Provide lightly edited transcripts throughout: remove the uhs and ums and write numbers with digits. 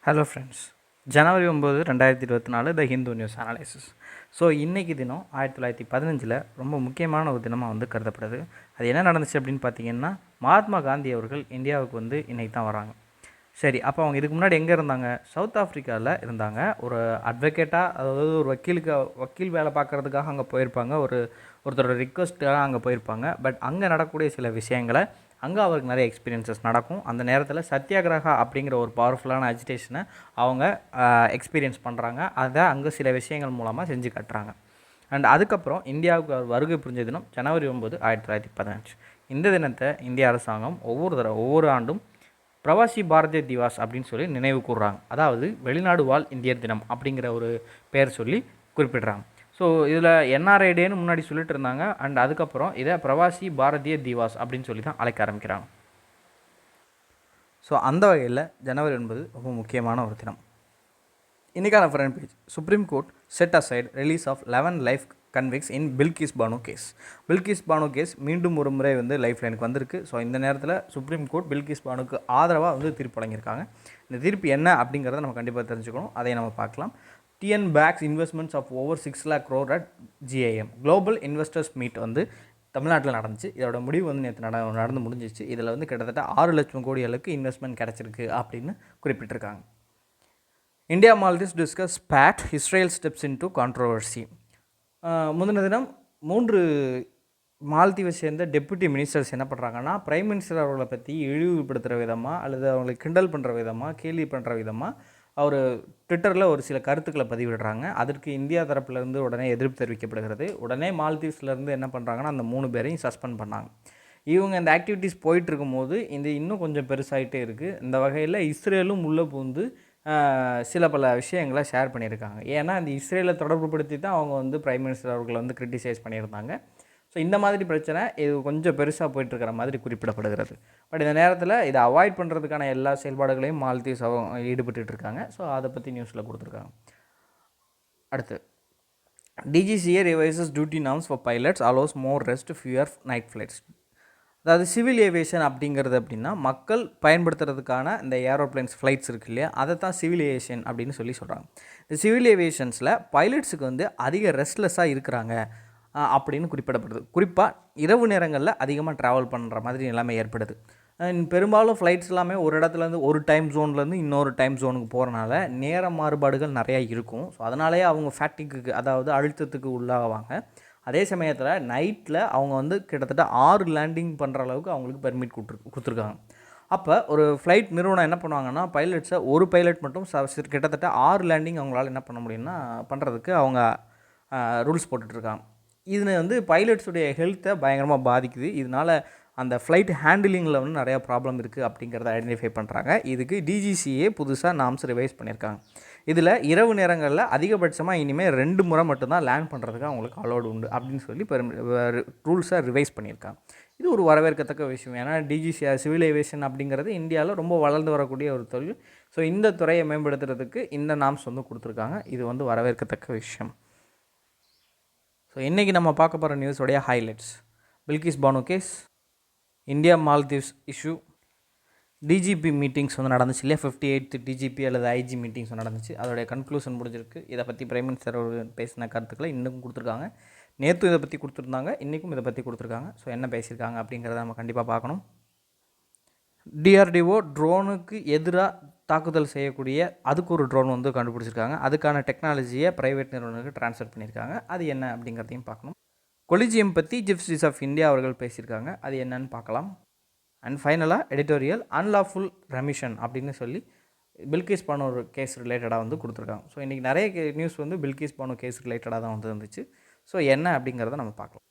Hello friends, ஜனவரி 9 2024 த Hindu news analysis. So இன்றைக்கி தினம் 1915 ரொம்ப முக்கியமான ஒரு தினமாக வந்து கருதப்படுது. அது என்ன நடந்துச்சு அப்படின்னு பார்த்தீங்கன்னா, மகாத்மா காந்தி அவர்கள் இந்தியாவுக்கு வந்து இன்றைக்கி தான் வராங்க. சரி, அப்போ அவங்க இதுக்கு முன்னாடி எங்கே இருந்தாங்க? சவுத் ஆஃப்ரிக்காவில் இருந்தாங்க. ஒரு அட்வொகேட்டாக, அதாவது ஒரு வக்கீல் வேலை பார்க்குறதுக்காக அங்கே போயிருப்பாங்க. ஒருத்தரோட ரிக்வஸ்ட்டாக அங்கே போயிருப்பாங்க. பட் அங்கே நடக்கக்கூடிய சில விஷயங்களை அங்கே அவருக்கு நிறைய எக்ஸ்பீரியன்ஸஸ் நடக்கும். அந்த நேரத்தில் சத்தியாகிரகா அப்படிங்கிற ஒரு பவர்ஃபுல்லான அஜிடேஷனை அவங்க எக்ஸ்பீரியன்ஸ் பண்ணுறாங்க. அதை அங்கே சில விஷயங்கள் மூலமாக செஞ்சு கட்டுறாங்க. அண்ட் அதுக்கப்புறம் இந்தியாவுக்கு வருகை புரிஞ்ச தினம் ஜனவரி 9, 1915. இந்த தினத்தை இந்திய அரசாங்கம் ஒவ்வொரு ஆண்டும் பிரவாசி பாரதிய திவாஸ் அப்படின்னு சொல்லி நினைவு கூறுறாங்க. அதாவது வெளிநாடு வாழ் இந்தியர் தினம் அப்படிங்கிற ஒரு பேர் சொல்லி குறிப்பிடுறாங்க. ஸோ இதில் என்ஆர்ஐ டேன்னு முன்னாடி சொல்லிட்டு இருந்தாங்க. அண்ட் அதுக்கப்புறம் இதை பிரவாசி பாரதிய திவாஸ் அப்படின்னு சொல்லி தான் அழைக்க ஆரம்பிக்கிறாங்க. ஸோ அந்த வகையில் ஜனவரி 9 ரொம்ப முக்கியமான ஒரு தினம். இன்றைக்கான front page: supreme court set aside release of 11 life convicts in Bilkis Bano case. Bilkis Bano case மீண்டும் ஒரு முறை வந்து லைஃப் லைனுக்கு வந்திருக்கு. ஸோ இந்த நேரத்தில் சுப்ரீம் கோர்ட் பில்கிஸ் பானுக்கு ஆதரவாக வந்து தீர்ப்பு வழங்கியிருக்காங்க. இந்த தீர்ப்பு என்ன அப்படிங்கிறத நம்ம கண்டிப்பாக தெரிஞ்சுக்கணும். அதை நம்ம பார்க்கலாம். TN backs investments of over 6 lakh crore at GIM. Global investors meet வந்து தமிழ்நாட்டில் நடந்துச்சு. இதோட முடிவு வந்து நேற்று நடந்து முடிஞ்சிச்சு. இதில் வந்து கிட்டத்தட்ட 6 லட்சம் கோடி அளவுக்கு இன்வெஸ்ட்மெண்ட் கிடச்சிருக்கு அப்படின்னு குறிப்பிட்டிருக்காங்க. India Maldives discuss spot, Israel steps into controversy. முந்தின தினம் 3 மால்தீவை சேர்ந்த டெப்யூட்டி மினிஸ்டர்ஸ் என்ன பண்ணுறாங்கன்னா, பிரைம் மினிஸ்டர் அவர்களை பற்றி இழிவுபடுத்துகிற விதமாக அல்லது அவங்களை கிண்டல் பண்ணுற விதமாக, கேலி பண்ணுற விதமாக அவர் ட்விட்டரில் ஒரு சில கருத்துக்களை பதிவிடுறாங்க. அதற்கு இந்தியா தரப்புலேருந்து உடனே எதிர்ப்பு தெரிவிக்கப்படுகிறது. உடனே மால்தீவ்ஸ்லேருந்து என்ன பண்ணுறாங்கன்னா, அந்த 3 பேரையும் சஸ்பெண்ட் பண்ணாங்க. இவங்க இந்த ஆக்டிவிட்டீஸ் போயிட்டுருக்கும்போது இது இன்னும் கொஞ்சம் பெருசாகிட்டே இருக்குது. இந்த வகையில் இஸ்ரேலும் உள்ளே பூந்து சில பல விஷயங்களை ஷேர் பண்ணியிருக்காங்க. ஏன்னா இந்த இஸ்ரேலை தொடர்புபடுத்தி தான் அவங்க வந்து பிரைம் மினிஸ்டர் அவர்களை வந்து கிரிட்டிசைஸ் பண்ணியிருந்தாங்க. ஸோ இந்த மாதிரி பிரச்சனை இது கொஞ்சம் பெருசாக போயிட்டுருக்கிற மாதிரி குறிப்பிடப்படுகிறது. பட் இந்த நேரத்தில் இதை அவாய்ட் பண்ணுறதுக்கான எல்லா செயல்பாடுகளையும் மால்தீவ்ஸ் ஈடுபட்டு இருக்காங்க. ஸோ அதை பற்றி நியூஸில் கொடுத்துருக்காங்க. அடுத்து, DGCA revises duty norms for pilots, allows more rest, fewer night flights. அதாவது சிவில் ஏவியேஷன் அப்படிங்கிறது அப்படின்னா மக்கள் பயன்படுத்துறதுக்கான இந்த ஏரோப்ளைன்ஸ் ஃப்ளைட்ஸ் இருக்குது இல்லையா, அதை தான் சிவில் ஏவியேஷன் அப்படின்னு சொல்கிறாங்க. இந்த சிவில் ஏவியேஷன்ஸில் பைலட்ஸுக்கு வந்து அதிக ரெஸ்ட்லெஸ்ஸாக இருக்கிறாங்க அப்படின்னு குறிப்பிடப்படுது. குறிப்பாக இரவு நேரங்களில் அதிகமாக ட்ராவல் பண்ணுற மாதிரி எல்லாமே ஏற்படுது. பெரும்பாலும் ஃப்ளைட்ஸ் எல்லாமே ஒரு இடத்துலேருந்து ஒரு டைம் ஜோன்லேருந்து இன்னொரு டைம் ஜோனுக்கு போகிறனால நேர மாறுபாடுகள் நிறையா இருக்கும். ஸோ அதனாலேயே அவங்க ஃபேட்டிக்கு, அதாவது அழுத்தத்துக்கு உள்ளாவாங்க. அதே சமயத்தில் நைட்டில் அவங்க வந்து கிட்டத்தட்ட 6 லேண்டிங் பண்ணுற அளவுக்கு அவங்களுக்கு பெர்மிட் கொடுத்துருக்காங்க. அப்போ ஒரு ஃப்ளைட் நிறுவனம் என்ன பண்ணுவாங்கன்னா, பைலட்ஸை ஒரு பைலட் மட்டும் கிட்டத்தட்ட 6 லேண்டிங் அவங்களால என்ன பண்ண முடியும்னா பண்ணுறதுக்கு அவங்க ரூல்ஸ் போட்டுட்ருக்காங்க. இது வந்து பைலட்ஸுடைய ஹெல்த்தை பயங்கரமாக பாதிக்குது. இதனால் அந்த ஃப்ளைட் ஹேண்டிலிங்கில் வந்து நிறையா ப்ராப்ளம் இருக்குது அப்படிங்கிறத ஐடென்டிஃபை பண்ணுறாங்க. இதுக்கு DGCA புதுசாக நார்ம்ஸ் ரிவைஸ் பண்ணியிருக்காங்க. இதில் இரவு நேரங்களில் அதிகபட்சமாக இனிமேல் 2 முறை மட்டும்தான் லேண்ட் பண்ணுறதுக்கு அவங்களுக்கு அலோடு உண்டு அப்படின்னு சொல்லி ரூல்ஸை ரிவைஸ் பண்ணியிருக்காங்க. இது ஒரு வரவேற்கத்தக்க விஷயம். ஏன்னா DGCA சிவில் ஏவியேஷன் அப்படிங்கிறது இந்தியாவில் ரொம்ப வளர்ந்து வரக்கூடிய ஒரு தொழில். ஸோ இந்த துறையை மேம்படுத்துறதுக்கு இந்த நார்ம்ஸ் வந்து கொடுத்துருக்காங்க. இது வந்து வரவேற்கத்தக்க விஷயம். ஸோ இன்றைக்கி நம்ம பார்க்க போகிற நியூஸோடைய highlights: Bilkis Bano case, India Maldives issue, DGP meetings வந்து நடந்துச்சு இல்லையா, 58th டிஜிபி அல்லது IG மீட்டிங்ஸ் நடந்துச்சு. அதோடைய கன்க்ளூஷன் முடிஞ்சிருக்கு. இதை பற்றி பிரைம் மினிஸ்டர் அவர்கள் பேசின கருத்துக்களை இன்னும் கொடுத்துருக்காங்க. நேற்று இதை பற்றி கொடுத்துருந்தாங்க, இன்றைக்கும் இதை பற்றி கொடுத்துருக்காங்க. ஸோ என்ன பேசியிருக்காங்க அப்படிங்கிறத நம்ம கண்டிப்பாக பார்க்கணும். DRDO ட்ரோனுக்கு எதிராக தாக்குதல் செய்யக்கூடிய அதுக்கு ஒரு ட்ரோன் வந்து கண்டுபிடிச்சிருக்காங்க. அதுக்கான டெக்னாலஜியை ப்ரைவேட் நிறுவனங்களுக்கு ட்ரான்ஸ்ஃபர் பண்ணியிருக்காங்க. அது என்ன அப்படிங்கிறதையும் பார்க்கணும். கொலிஜியம் பற்றி சீஃப் ஜஸ்டிஸ் ஆஃப் இந்தியா அவர்கள் பேசியிருக்காங்க. அது என்னன்னு பார்க்கலாம். அண்ட் ஃபைனலாக எடிட்டோரியல் அன்லாஃபுல் ரெமிஷன் அப்படின்னு சொல்லி பில்கிஸ் பானோ கேஸ் ரிலேட்டடாக வந்து கொடுத்துருக்காங்க. ஸோ இன்றைக்கி நிறைய நியூஸ் வந்து பில்கிஸ் பானோ கேஸ் ரிலேட்டடாக தான் வந்து இருந்துச்சு. ஸோ என்ன அப்படிங்கிறத நம்ம பார்க்கலாம்.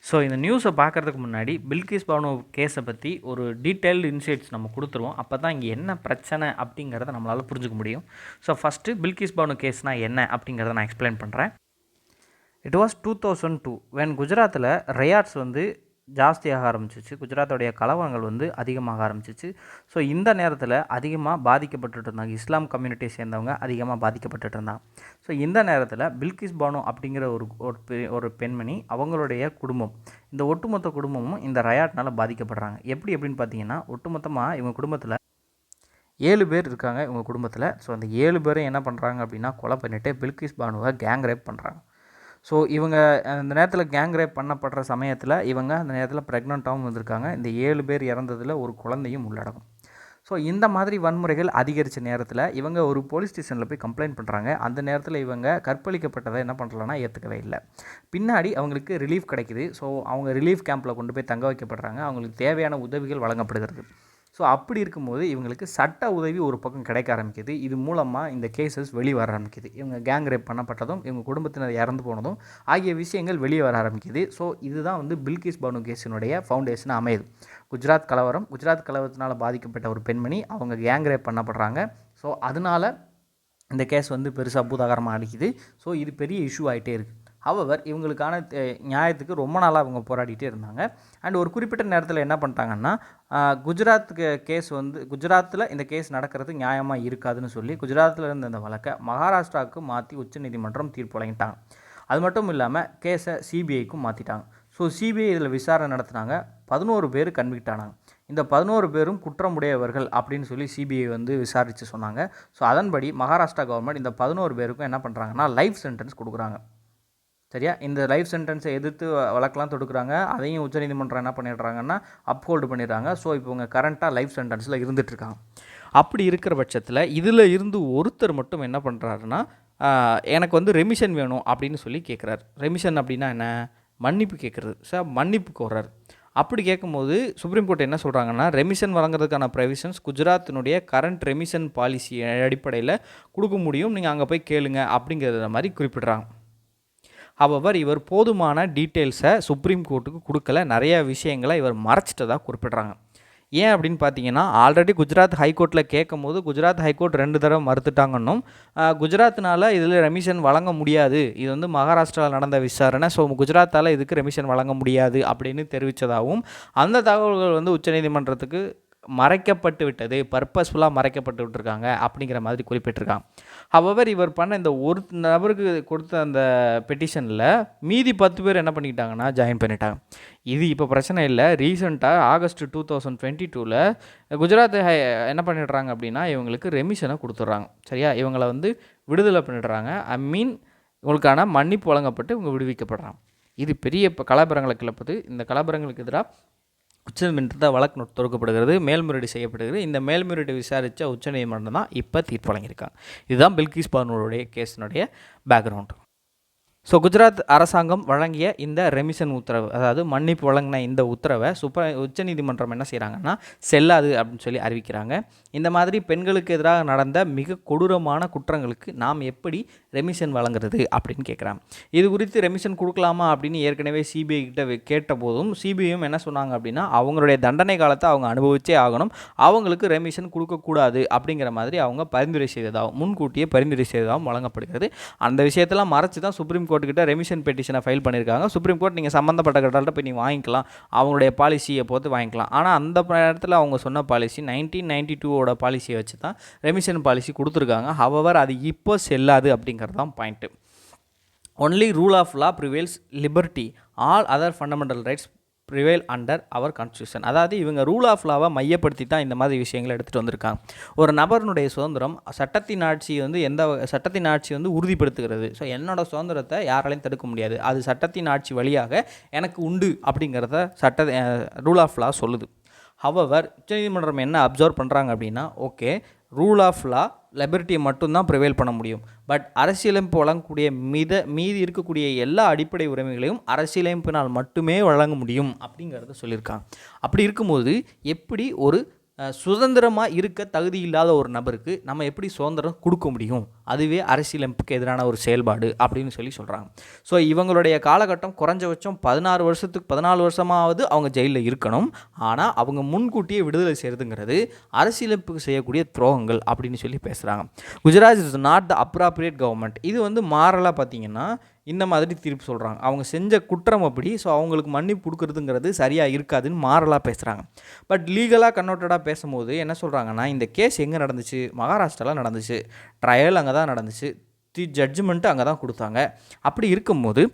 ஸோ இந்த நியூஸை பார்க்குறதுக்கு முன்னாடி பில்கிஸ் பானோ கேஸை பற்றி ஒரு டீட்டெயில்டு இன்சைட்ஸ் நம்ம கொடுத்துருவோம். அப்போ தான் இங்கே என்ன பிரச்சனை அப்படிங்கிறத நம்மளால் புரிஞ்சுக்க முடியும். ஸோ ஃபஸ்ட்டு பில்கிஸ் பானோ கேஸ்னால் என்ன அப்படிங்கிறத நான் எக்ஸ்பிளைன் பண்ணுறேன். இட் வாஸ் 2002 when குஜராத்தில் ரையாட்ஸ் வந்து ஜாஸ்தியாக ஆரம்பிச்சிச்சு. குஜராத்தோடைய கலவரங்கள் வந்து அதிகமாக ஆரம்பிச்சிச்சு. ஸோ இந்த நேரத்தில் அதிகமாக பாதிக்கப்பட்டுட்டு இருந்தாங்க. இஸ்லாம் கம்யூனிட்டியை சேர்ந்தவங்க அதிகமாக பாதிக்கப்பட்டுட்டு இருந்தாங்க. ஸோ இந்த நேரத்தில் பில்கிஸ் பானோ அப்படிங்கிற ஒரு பெண்மணி, அவங்களுடைய குடும்பம், இந்த ஒட்டுமொத்த குடும்பமும் இந்த ரயாட்னால் பாதிக்கப்படுறாங்க. எப்படி அப்படின்னு பார்த்தீங்கன்னா, ஒட்டுமொத்தமாக இவங்க குடும்பத்தில் 7 பேர் இருக்காங்க இவங்க குடும்பத்தில். ஸோ அந்த 7 பேரும் என்ன பண்ணுறாங்க அப்படின்னா கொலை பண்ணிவிட்டு பில்கிஸ் பானுவை கேங் ரேப் பண்ணுறாங்க. ஸோ இவங்க அந்த நேரத்தில் கேங் ரேப் பண்ணப்படுற சமயத்தில் இவங்க அந்த நேரத்தில் ப்ரெக்னெண்ட்டாகவும் வந்திருக்காங்க. இந்த 7 பேர் இறந்ததில் ஒரு குழந்தையும் உள்ளடங்கும். ஸோ இந்த மாதிரி வன்முறைகள் அதிகரித்த நேரத்தில் இவங்க ஒரு போலீஸ் ஸ்டேஷனில் போய் கம்ப்ளைண்ட் பண்ணுறாங்க. அந்த நேரத்தில் இவங்க கற்பழிக்கப்பட்டதை என்ன பண்ணுறலன்னா ஏற்றுக்கவே இல்லை. பின்னாடி அவங்களுக்கு ரிலீஃப் கிடைக்குது. ஸோ அவங்க ரிலீஃப் கேம்பில் கொண்டு போய் தங்க வைக்கப்படுறாங்க. அவங்களுக்கு தேவையான உதவிகள் வழங்கப்படுகிறது. ஸோ அப்படி இருக்கும்போது இவங்களுக்கு சட்ட உதவி ஒரு பக்கம் கிடைக்க ஆரம்பிக்குது. இது மூலமாக இந்த கேசஸ் வெளியே வர ஆரம்பிக்குது. இவங்க கேங் ரேப் பண்ணப்பட்டதும் இவங்க குடும்பத்தினர் இறந்து போனதும் ஆகிய விஷயங்கள் வெளியே வர ஆரம்பிக்குது. ஸோ இதுதான் வந்து பில்கிஸ் பானு கேஸினுடைய ஃபவுண்டேஷன் அமையுது. குஜராத் கலவரத்தினால் பாதிக்கப்பட்ட ஒரு பெண்மணி அவங்க கேங் ரேப் பண்ணப்படுறாங்க. ஸோ அதனால் இந்த கேஸ் வந்து பெருசாக பூதாகரமாக அடிக்குது. ஸோ இது பெரிய இஷ்யூ ஆகிட்டே இருக்குது. ஹவவர் இவங்களுக்கான நியாயத்துக்கு ரொம்ப நாளாக அவங்க போராடிட்டே இருந்தாங்க. அண்ட் ஒரு குறிப்பிட்ட நேரத்தில் என்ன பண்ணிட்டாங்கன்னா குஜராத்துக்கு கேஸ் வந்து குஜராத்தில் இந்த கேஸ் நடக்கிறது நியாயமாக இருக்காதுன்னு சொல்லி குஜராத்தில் இருந்த இந்த வழக்கை மகாராஷ்டிராவுக்கு மாற்றி உச்சநீதிமன்றம் தீர்ப்பு வழங்கிட்டாங்க. அது மட்டும் இல்லாமல் கேஸை சிபிஐக்கும் மாற்றிட்டாங்க. ஸோ சிபிஐ இதில் விசாரணை நடத்தினாங்க. 11 பேர் கன்விக்ட் ஆனாங்க. இந்த 11 பேரும் குற்றமுடையவர்கள் அப்படின்னு சொல்லி சிபிஐ வந்து விசாரித்து சொன்னாங்க. ஸோ அதன்படி மகாராஷ்டிரா கவர்மெண்ட் இந்த 11 பேருக்கும் என்ன பண்ணுறாங்கன்னா லைஃப் சென்டென்ஸ் கொடுக்குறாங்க. சரியா? இந்த லைஃப் சென்டென்ஸை எதிர்த்து வழக்கெலாம் தொடுக்குறாங்க. அதையும் உச்சநீதிமன்றம் என்ன பண்ணிடுறாங்கன்னா அப்ஹோல்டு பண்ணிடுறாங்க. ஸோ இப்போ இவங்க கரண்ட்டாக லைஃப் சென்டென்ஸில் இருந்துகிட்ருக்காங்க. அப்படி இருக்கிற பட்சத்தில் இதில் இருந்து ஒருத்தர் மட்டும் என்ன பண்ணுறாருன்னா எனக்கு வந்து ரெமிஷன் வேணும் அப்படின்னு சொல்லி கேட்குறாரு. ரெமிஷன் அப்படின்னா என்ன? மன்னிப்பு கேட்குறது. சார் மன்னிப்பு கோர்றாரு. அப்படி கேட்கும்போது சுப்ரீம் கோர்ட் என்ன சொல்கிறாங்கன்னா ரெமிஷன் வழங்குறதுக்கான ப்ரொவிஷன்ஸ் குஜராத்தினுடைய கரண்ட் ரெமிஷன் பாலிசி அடிப்படையில் கொடுக்க முடியும், நீங்கள் அங்கே போய் கேளுங்க அப்படிங்கிறத மாதிரி குறிப்பிட்றாங்க. ஹவவர் இவர் போதுமான டீட்டெயில்ஸை சுப்ரீம் கோர்ட்டுக்கு கொடுக்கல. நிறைய விஷயங்களை இவர் மறைச்சிட்டதாக குறிப்பிட்றாங்க. ஏன் அப்படின்னு பார்த்தீங்கன்னா ஆல்ரெடி குஜராத் ஹைகோர்ட்டில் கேட்கும் போது குஜராத் ஹைகோர்ட் 2 தடவை மறுத்துட்டாங்கன்னும் குஜராத்தினால் இதில் ரெமிஷன் வழங்க முடியாது, இது வந்து மகாராஷ்டிராவில் நடந்த விசாரணை, ஸோ குஜராத்தால் இதுக்கு ரெமிஷன் வழங்க முடியாது அப்படின்னு தெரிவித்ததாகவும் அந்த தகவல்கள் வந்து உச்சநீதிமன்றத்துக்கு மறைக்கப்பட்டு விட்டது, பர்பஸ்ஃபுல்லாக மறைக்கப்பட்டு விட்டுருக்காங்க அப்படிங்கிற மாதிரி குறிப்பிட்டிருக்காங்க. ஹவவர் இவர் பண்ண இந்த ஒரு நபருக்கு கொடுத்த அந்த பெட்டிஷனில் மீதி 10 பேர் என்ன பண்ணிக்கிட்டாங்கன்னா ஜாயின் பண்ணிட்டாங்க. இது இப்போ பிரச்சனை இல்லை. ரீசெண்டாக ஆகஸ்ட் 2022 குஜராத் என்ன பண்ணிடுறாங்க அப்படின்னா இவங்களுக்கு ரெமிஷனை கொடுத்துட்றாங்க. சரியா? இவங்களை வந்து விடுதலை பண்ணிடுறாங்க. இவங்களுக்கான மன்னிப்பு வழங்கப்பட்டு இவங்க விடுவிக்கப்படுறாங்க. இது பெரிய கலவரங்களை கிளப்புது. இந்த கலவரங்களுக்கு எதிராக உச்சநீதிமன்றத்தை வழக்கு தொடுக்கப்படுகிறது, மேல்முறையீடு செய்யப்படுகிறது. இந்த மேல்முறையீடு விசாரித்த உச்சநீதிமன்றம் தான் இப்போ தீர்ப்பு வழங்கியிருக்காங்க. இதுதான் பில்கிஸ் பானுடைய கேஸினுடைய பேக்ரவுண்டு. ஸோ குஜராத் அரசாங்கம் வழங்கிய இந்த ரெமிஷன் உத்தரவு, அதாவது மன்னிப்பு வழங்கின இந்த உத்தரவை உச்சநீதிமன்றம் என்ன செய்கிறாங்கன்னா செல்லாது அப்படின்னு சொல்லி அறிவிக்கிறாங்க. இந்த மாதிரி பெண்களுக்கு எதிராக நடந்த மிக கொடூரமான குற்றங்களுக்கு நாம் எப்படி ரெமிஷன் வழங்குறது அப்படின்னு கேட்குறாங்க. இது குறித்து ரெமிஷன் கொடுக்கலாமா அப்படின்னு ஏற்கனவே சிபிஐ கிட்ட கேட்ட போதும் சிபிஐயும் என்ன சொன்னாங்க அப்படின்னா அவங்களுடைய தண்டனை காலத்தை அவங்க அனுபவிச்சே ஆகணும், அவங்களுக்கு ரெமிஷன் கொடுக்கக்கூடாது அப்படிங்கிற மாதிரி அவங்க பரிந்துரை செய்ததாகவும் முன்கூட்டியே பரிந்துரை செய்ததாகவும் வழங்கப்படுகிறது. அந்த விஷயத்தெல்லாம் மறைச்சு தான் சுப்ரீம் கோர்ட்டுக்கிட்ட ரெமிஷன் பெட்டிஷனை ஃபைல் பண்ணியிருக்காங்க. சுப்ரீம் கோர்ட் நீங்கள் சம்மந்தப்பட்ட கட்டால்கிட்ட போய் நீங்கள் வாங்கிக்கலாம், அவங்களுடைய பாலிசியை பொறுத்து வாங்கிக்கலாம். ஆனால் அந்த நேரத்தில் அவங்க சொன்ன பாலிசி 1992 பாலிசியை வச்சு தான் ரெமிஷன் பாலிசி கொடுத்துருக்காங்க. ஹவவர் அது இப்போ செல்லாது அப்படிங்கிறது தான் point. Only rule of law prevails, liberty, all other fundamental rights prevail under our constitution. அதாவது இவங்க ரூல் ஆஃப் லாவை மையப்படுத்தி தான் இந்த மாதிரி விஷயங்களை எடுத்துகிட்டு வந்திருக்காங்க. ஒரு நபருடைய சுதந்திரம் சட்டத்தின் ஆட்சி வந்து உறுதிப்படுத்துகிறது. ஸோ என்னோடய சுதந்திரத்தை யாராலையும் தடுக்க முடியாது, அது சட்டத்தின் ஆட்சி வழியாக எனக்கு உண்டு அப்படிங்கிறத ரூல் ஆஃப் லா சொல்லுது. ஹவவர் உச்சநீதிமன்றம் என்ன அப்சர்வ் பண்ணுறாங்க அப்படின்னா ஓகே ரூல் ஆஃப் லா லிபர்ட்டியை மட்டும்தான் ப்ரிவேல் பண்ண முடியும், பட் அரசியலமைப்பு வழங்கக்கூடிய மீதி இருக்கக்கூடிய எல்லா அடிப்படை உரிமைகளையும் அரசியலமைப்பினால் மட்டுமே வழங்க முடியும் அப்படிங்கிறத சொல்லியிருக்காங்க. அப்படி இருக்கும்போது எப்படி ஒரு சுதந்திரமாக இருக்க தகுதி இல்லாத ஒரு நபருக்கு நம்ம எப்படி சுதந்திரம் கொடுக்க முடியும்? அதுவே அரசியலமைப்புக்கு எதிரான ஒரு செயல்பாடு அப்படின்னு சொல்கிறாங்க. ஸோ இவங்களுடைய காலகட்டம் குறைஞ்சபட்சம் 14 வருஷமாவது அவங்க ஜெயிலில் இருக்கணும். ஆனால் அவங்க முன்கூட்டியே விடுதலை செய்கிறதுங்கிறது அரசியலமைப்புக்கு செய்யக்கூடிய துரோகங்கள் அப்படின்னு சொல்லி பேசுகிறாங்க. Gujarat is not the appropriate government. இது வந்து மாறலாக பார்த்தீங்கன்னா இந்த மாதிரி தீர்ப்பு சொல்கிறாங்க. அவங்க செஞ்ச குற்றம் அப்படி, ஸோ அவங்களுக்கு மன்னிப்பு கொடுக்குறதுங்கிறது சரியாக இருக்காதுன்னு மாறலாக பேசுகிறாங்க. பட் லீகலாக கன்னோட்டடாக பேசும்போது என்ன சொல்கிறாங்கன்னா இந்த கேஸ் எங்கே நடந்துச்சு? மகாராஷ்டிராவில் நடந்துச்சு, ட்ரையல் அங்கே தான் நடந்துச்சு, ஜட்ஜ்மெண்ட்டு அங்கே தான் கொடுத்தாங்க. அப்படி இருக்கும்போது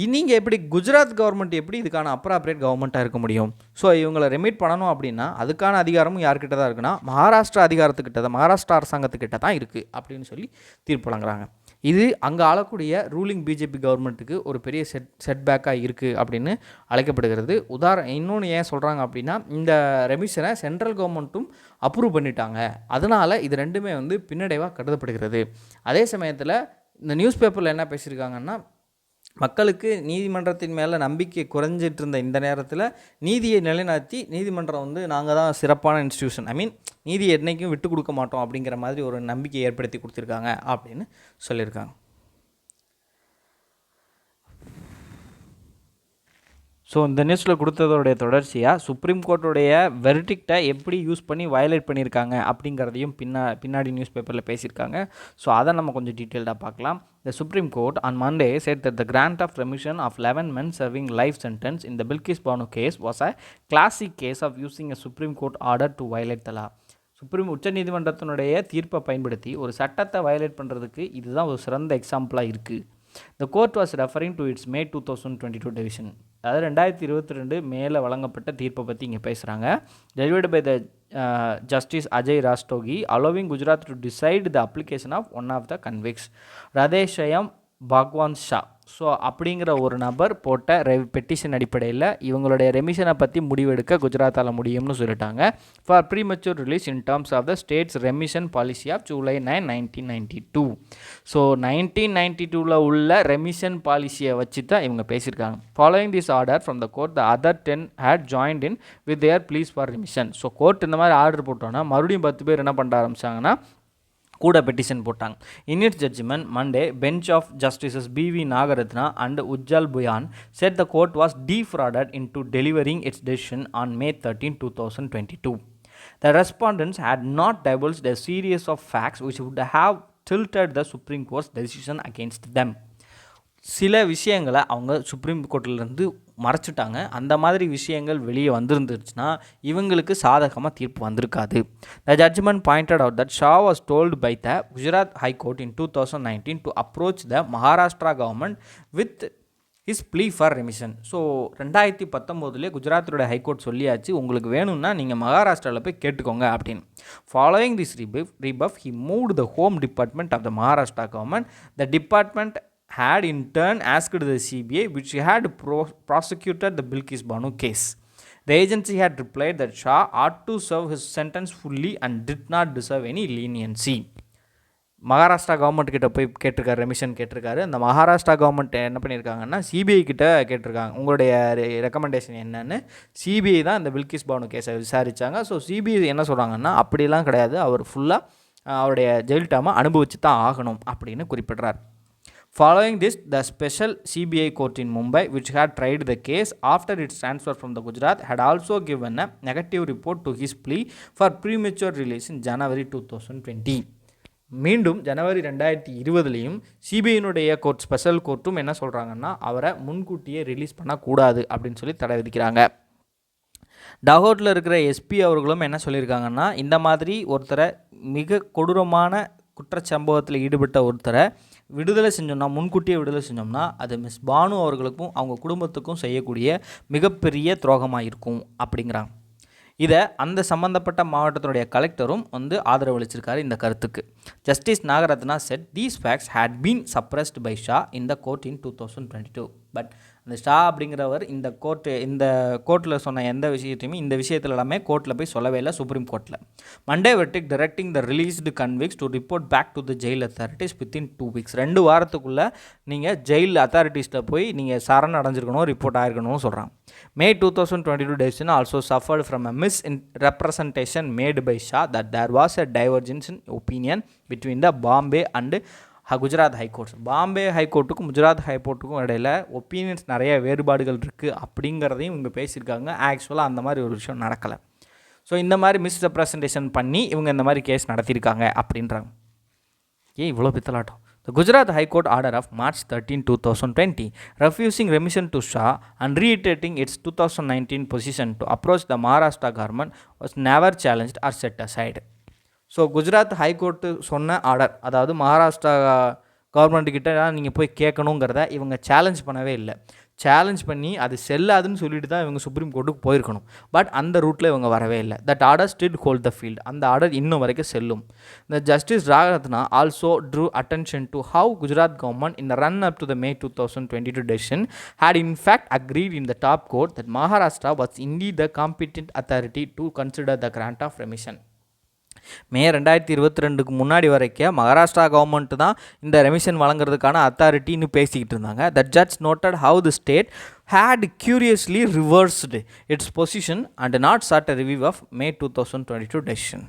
நீங்கள் எப்படி குஜராத் கவர்மெண்ட் எப்படி இதுக்கான அப்ராப்ரேட் கவர்மெண்ட்டாக இருக்க முடியும்? ஸோ இவங்களை ரெமிட் பண்ணணும் அப்படின்னா அதுக்கான அதிகாரமும் யார்கிட்ட தான் இருக்குன்னா மகாராஷ்டிரா அதிகாரத்துக்கிட்ட தான், மகாராஷ்டிரா அரசாங்கத்துக்கிட்ட தான் இருக்குது அப்படின்னு சொல்லி தீர்ப்பு வழங்குறாங்க. இது அங்கே ஆளக்கூடிய ரூலிங் பிஜேபி கவர்மெண்ட்டுக்கு ஒரு பெரிய செட்பேக்காக இருக்குது அப்படின்னு அழைக்கப்படுகிறது. இன்னொன்று ஏன் சொல்கிறாங்க அப்படின்னா இந்த ரெமிஷனை சென்ட்ரல் கவர்மெண்ட்டும் அப்ரூவ் பண்ணிட்டாங்க, அதனால் இது ரெண்டுமே வந்து பின்னடைவாக கருதப்படுகிறது. அதே சமயத்தில் இந்த நியூஸ் பேப்பரில் என்ன பேசியிருக்காங்கன்னா, மக்களுக்கு நீதிமன்றத்தின் மேலே நம்பிக்கை குறைஞ்சிட்டு இருந்த இந்த நேரத்தில் நீதியை நிலைநாட்டி நீதிமன்றம் வந்து நாங்கள் தான் சிறப்பான இன்ஸ்டிடியூஷன், நீதியை என்றைக்கும் விட்டு கொடுக்க மாட்டோம் அப்படிங்கிற மாதிரி ஒரு நம்பிக்கையை ஏற்படுத்தி கொடுத்துருக்காங்க அப்படின்னு சொல்லியிருக்காங்க. ஸோ இந்த நியூஸில் கொடுத்ததோடைய தொடர்ச்சியாக சுப்ரீம் கோர்ட்டுடைய வெர்டிக்டை எப்படி யூஸ் பண்ணி வயலேட் பண்ணியிருக்காங்க அப்படிங்கிறதையும் பின்னாடி நியூஸ் பேப்பரில் பேசியிருக்காங்க. ஸோ அதை நம்ம கொஞ்சம் டீட்டெயில்டாக பார்க்கலாம். The Supreme Court on Monday said that the grant of remission of 11 men serving life sentence in the Bilkis Bano case was a classic case of using a Supreme Court order to violate the law. உச்ச நீதிமன்றத்தினுடைய தீர்ப்பை பயன்படுத்தி ஒரு சட்டத்தை violate பண்ணுறதுக்கு இதுதான் ஒரு சிறந்த எக்ஸாம்பிளாக இருக்குது. The court was referring to its May 2022 division. அதாவது 2022 மேலே வழங்கப்பட்ட தீர்ப்பை பற்றி இங்கே பேசுகிறாங்க. Delivered by the Justice Ajay Rastogi, allowing Gujarat to decide the application of one of the convicts, Radheshayam பகவான் ஷா. ஸோ அப்படிங்கிற ஒரு நபர் போட்ட பெட்டிஷன் அடிப்படையில் இவங்களுடைய ரெமிஷனை பற்றி முடிவெடுக்க குஜராத்தால் முடியும்னு சொல்லிட்டாங்க. For premature release in terms of the state's remission policy of July 9, 1992. So 1992 உள்ள ரெமிஷன் பாலிசியை வச்சு தான் இவங்க பேசியிருக்காங்க. Following this order from the court the other 10 had joined in with their pleas for remission. So court இந்த மாதிரி order போட்டோன்னா மறுபடியும் 10 பேர் என்ன பண்ண ஆரம்பிச்சாங்கன்னா கூட பெட்டிஷன் போட்டாங்க. In its judgment Monday bench of justices BV Nagaratna and Ujjal Buyan said the court was defrauded into delivering its decision on May 13, 2022. The respondents had not divulged a series of facts which would have tilted the Supreme Court's decision against them. சில விஷயங்களை அவங்க supreme கோர்ட்டிலேருந்து மறைச்சிட்டாங்க. அந்த மாதிரி விஷயங்கள் வெளியே வந்துருந்துச்சுன்னா இவங்களுக்கு சாதகமாக தீர்ப்பு வந்திருக்காது. The judgment pointed out that Shah was told by the Gujarat High Court in 2019 to approach the Maharashtra government with his plea for remission. So 2019 குஜராத்தோட ஹைகோர்ட் சொல்லியாச்சு, உங்களுக்கு வேணும்னா நீங்கள் மகாராஷ்டிராவில் போய் கேட்டுக்கோங்க அப்படின்னு. Following this rebuff, he moved the Home Department of the Maharashtra government. The department had in turn asked the CBI, which had prosecuted the Bilkis Bano case. The agency had replied that Shah ought to serve his sentence fully and did not deserve any leniency. Maharashtra government கிட்ட போய் கேட்டிருக்காரு, remission கேட்டிருக்காரு. அந்த Maharashtra government என்ன பண்ணியிருக்காங்கன்னா CBI கிட்ட கேட்டிருக்காங்க உங்களுடைய ரெக்கமெண்டேஷன் என்னன்னு. சிபிஐ தான் இந்த பில்கிஸ் பானு கேஸை விசாரித்தாங்க. ஸோ சிபிஐ என்ன சொல்கிறாங்கன்னா அப்படிலாம் கிடையாது, அவர் ஃபுல்லாக அவருடைய ஜெயில் டேர்மை அனுபவிச்சு தான் ஆகணும் அப்படின்னு குறிப்பிட்றார். Following this, the special CBI court in Mumbai, which had tried the case after its transfer from the Gujarat, had also given a negative report to his plea for premature release in January 2020. மீண்டும் ஜனவரி 2020 சிபிஐனுடைய court special கோர்ட்டும் என்ன சொல்கிறாங்கன்னா அவரை முன்கூட்டியே release பண்ணக்கூடாது அப்படின்னு சொல்லி தடை விதிக்கிறாங்க. டஹோட்டில் இருக்கிற எஸ்பி அவர்களும் என்ன சொல்லியிருக்காங்கன்னா இந்த மாதிரி ஒருத்தரை மிக கொடூரமான குற்றச்சம்பவத்தில் ஈடுபட்ட ஒருத்தரை விடுதலை செஞ்சோம்னா, முன்கூட்டியே விடுதலை செஞ்சோம்னா அது மிஸ் பானு அவர்களுக்கும் அவங்க குடும்பத்துக்கும் செய்யக்கூடிய மிகப்பெரிய துரோகமாக இருக்கும் அப்படிங்கிறாங்க. இதை அந்த சம்பந்தப்பட்ட மாவட்டத்தினுடைய கலெக்டரும் ஆதரவளிச்சிருக்காரு இந்த கருத்துக்கு. Justice Nagarathna said these facts had been suppressed by Shah in the court in 2022. But அந்த ஷா அப்படிங்கிறவர் இந்த கோர்ட்டில் சொன்ன எந்த விஷயத்தையுமே இந்த விஷயத்தில் எல்லாமே கோர்ட்டில் போய் சொல்லவே இல்லை, சுப்ரீம் கோர்ட்டில். Monday verdict directing the released convicts to report back to the jail authorities within 2 weeks. 2 வாரத்துக்குள்ளே நீங்கள் ஜெயில் அத்தாரிட்டிஸில் போய் நீங்கள் சரண் அடைஞ்சிருக்கணும், ரிப்போர்ட் ஆகிருக்கணும்னு சொல்கிறாங்க. May 2022 decision also suffered from a misrepresentation made by Shah that there was a divergence in opinion between the Bombay and Gujarat high courts. Bombay ஹைகோர்ட்டுக்கும் குஜராத் ஹைகோர்ட்டுக்கும் இடையில் opinions நிறைய வேறுபாடுகள் இருக்குது அப்படிங்கிறதையும் இவங்க பேசியிருக்காங்க. ஆக்சுவலாக அந்த மாதிரி ஒரு விஷயம் நடக்கலை. ஸோ இந்த மாதிரி மிஸ்ரெப்ரசன்டேஷன் பண்ணி இவங்க இந்த மாதிரி கேஸ் நடத்தியிருக்காங்க அப்படின்றாங்க. இவ்வளோ பித்தலாட்டம். The Gujarat High Court order of March 13, 2020 refusing remission to Shah and reiterating its 2019 position to approach the Maharashtra government was never challenged or set aside. So Gujarat high court சொன்ன ஆர்டர், அதாவது மகாராஷ்டிரா கவர்மெண்ட்டுக்கிட்ட நீங்கள் போய் கேட்கணுங்கிறத இவங்க சேலஞ்ச் பண்ணவே இல்லை. சேலஞ்ச் பண்ணி அது செல்லாதுன்னு சொல்லிட்டு தான் இவங்க சுப்ரீம் கோர்ட்டுக்கு போயிருக்கணும். பட் அந்த ரூட்டில் இவங்க வரவே இல்லை. That order still hold the field. அந்த ஆர்டர் இன்னும் வரைக்கும் செல்லும். The Justice Ragharatna also drew attention to how Gujarat government in the run up to the May 2022 decision had in fact agreed in the top court that Maharashtra was indeed the competent authority to consider the grant of remission. மே 2022க்கு முன்னாடி வரைக்கும் Maharashtra government தான் இந்த remission வழங்குறதுக்கான அத்தாரிட்டின்னு பேசிக்கிட்டு இருந்தாங்க. That judge noted how the state had curiously reversed its position and not sought a review of May 2022 decision.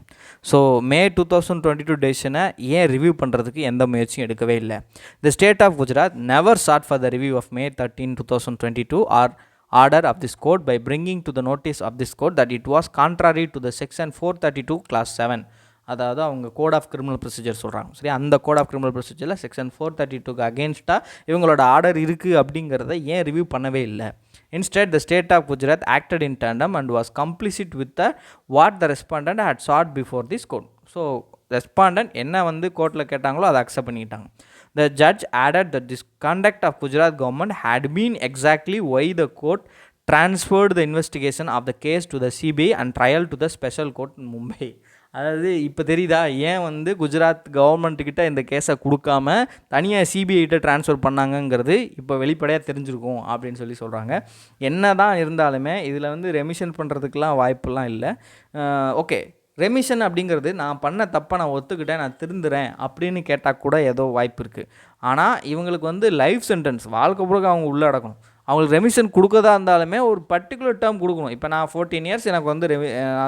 So மே 2022 டெசிஷனை ஏன் review பண்ணுறதுக்கு எந்த முயற்சியும் எடுக்கவே இல்லை. The state of Gujarat never sought for the review of May 13, 2022 or order of this court by bringing to the notice of this court that it was contrary to the section 432 class 7. அதாவது அவங்க code of criminal procedure சொல்கிறாங்க. சரி, அந்த code of criminal ப்ரொசீஜரில் section 432க்கு அகேன்ஸ்டாக இவங்களோட order இருக்குது அப்படிங்கிறத ஏன் ரிவ்யூ பண்ணவே இல்லை. Instead the state of Gujarat acted in tandem and was complicit with the what the respondent had sought before this court. So respondent என்ன வந்து கோர்ட்டில் கேட்டாங்களோ அதை அக்செப்ட் பண்ணிக்கிட்டாங்க. The judge added that this conduct of Gujarat government had been exactly why the court transferred the investigation of the case to the CBI and trial to the special court in Mumbai. அதாவது இப்போ தெரியுதா ஏன் வந்து குஜராத் கவர்மெண்ட்டுக்கிட்ட இந்த கேஸை கொடுக்காம தனியாக சிபிஐகிட்ட transfer பண்ணாங்கங்கிறது இப்போ வெளிப்படையாக தெரிஞ்சிருக்கும் அப்படின்னு சொல்கிறாங்க. என்ன தான் இருந்தாலுமே இதில் வந்து ரெமிஷன் பண்ணுறதுக்கெலாம் வாய்ப்பெல்லாம் இல்லை. ஓகே, ரெமிஷன் அப்படிங்கிறது நான் பண்ண தப்பை நான் ஒத்துக்கிட்டேன், நான் திருந்துறேன் அப்படின்னு கேட்டால் கூட ஏதோ வாய்ப்பு இருக்குது. ஆனால் இவங்களுக்கு வந்து லைஃப் சென்டென்ஸ், வாழ்க்கை பூரா அவங்க உள்ளே அடக்கணும். அவங்களுக்கு ரெமிஷன் கொடுக்கறதா இருந்தாலுமே ஒரு பர்டிகுலர் டேர்ம் கொடுக்கணும். இப்போ நான் 14 இயர்ஸ் எனக்கு வந்து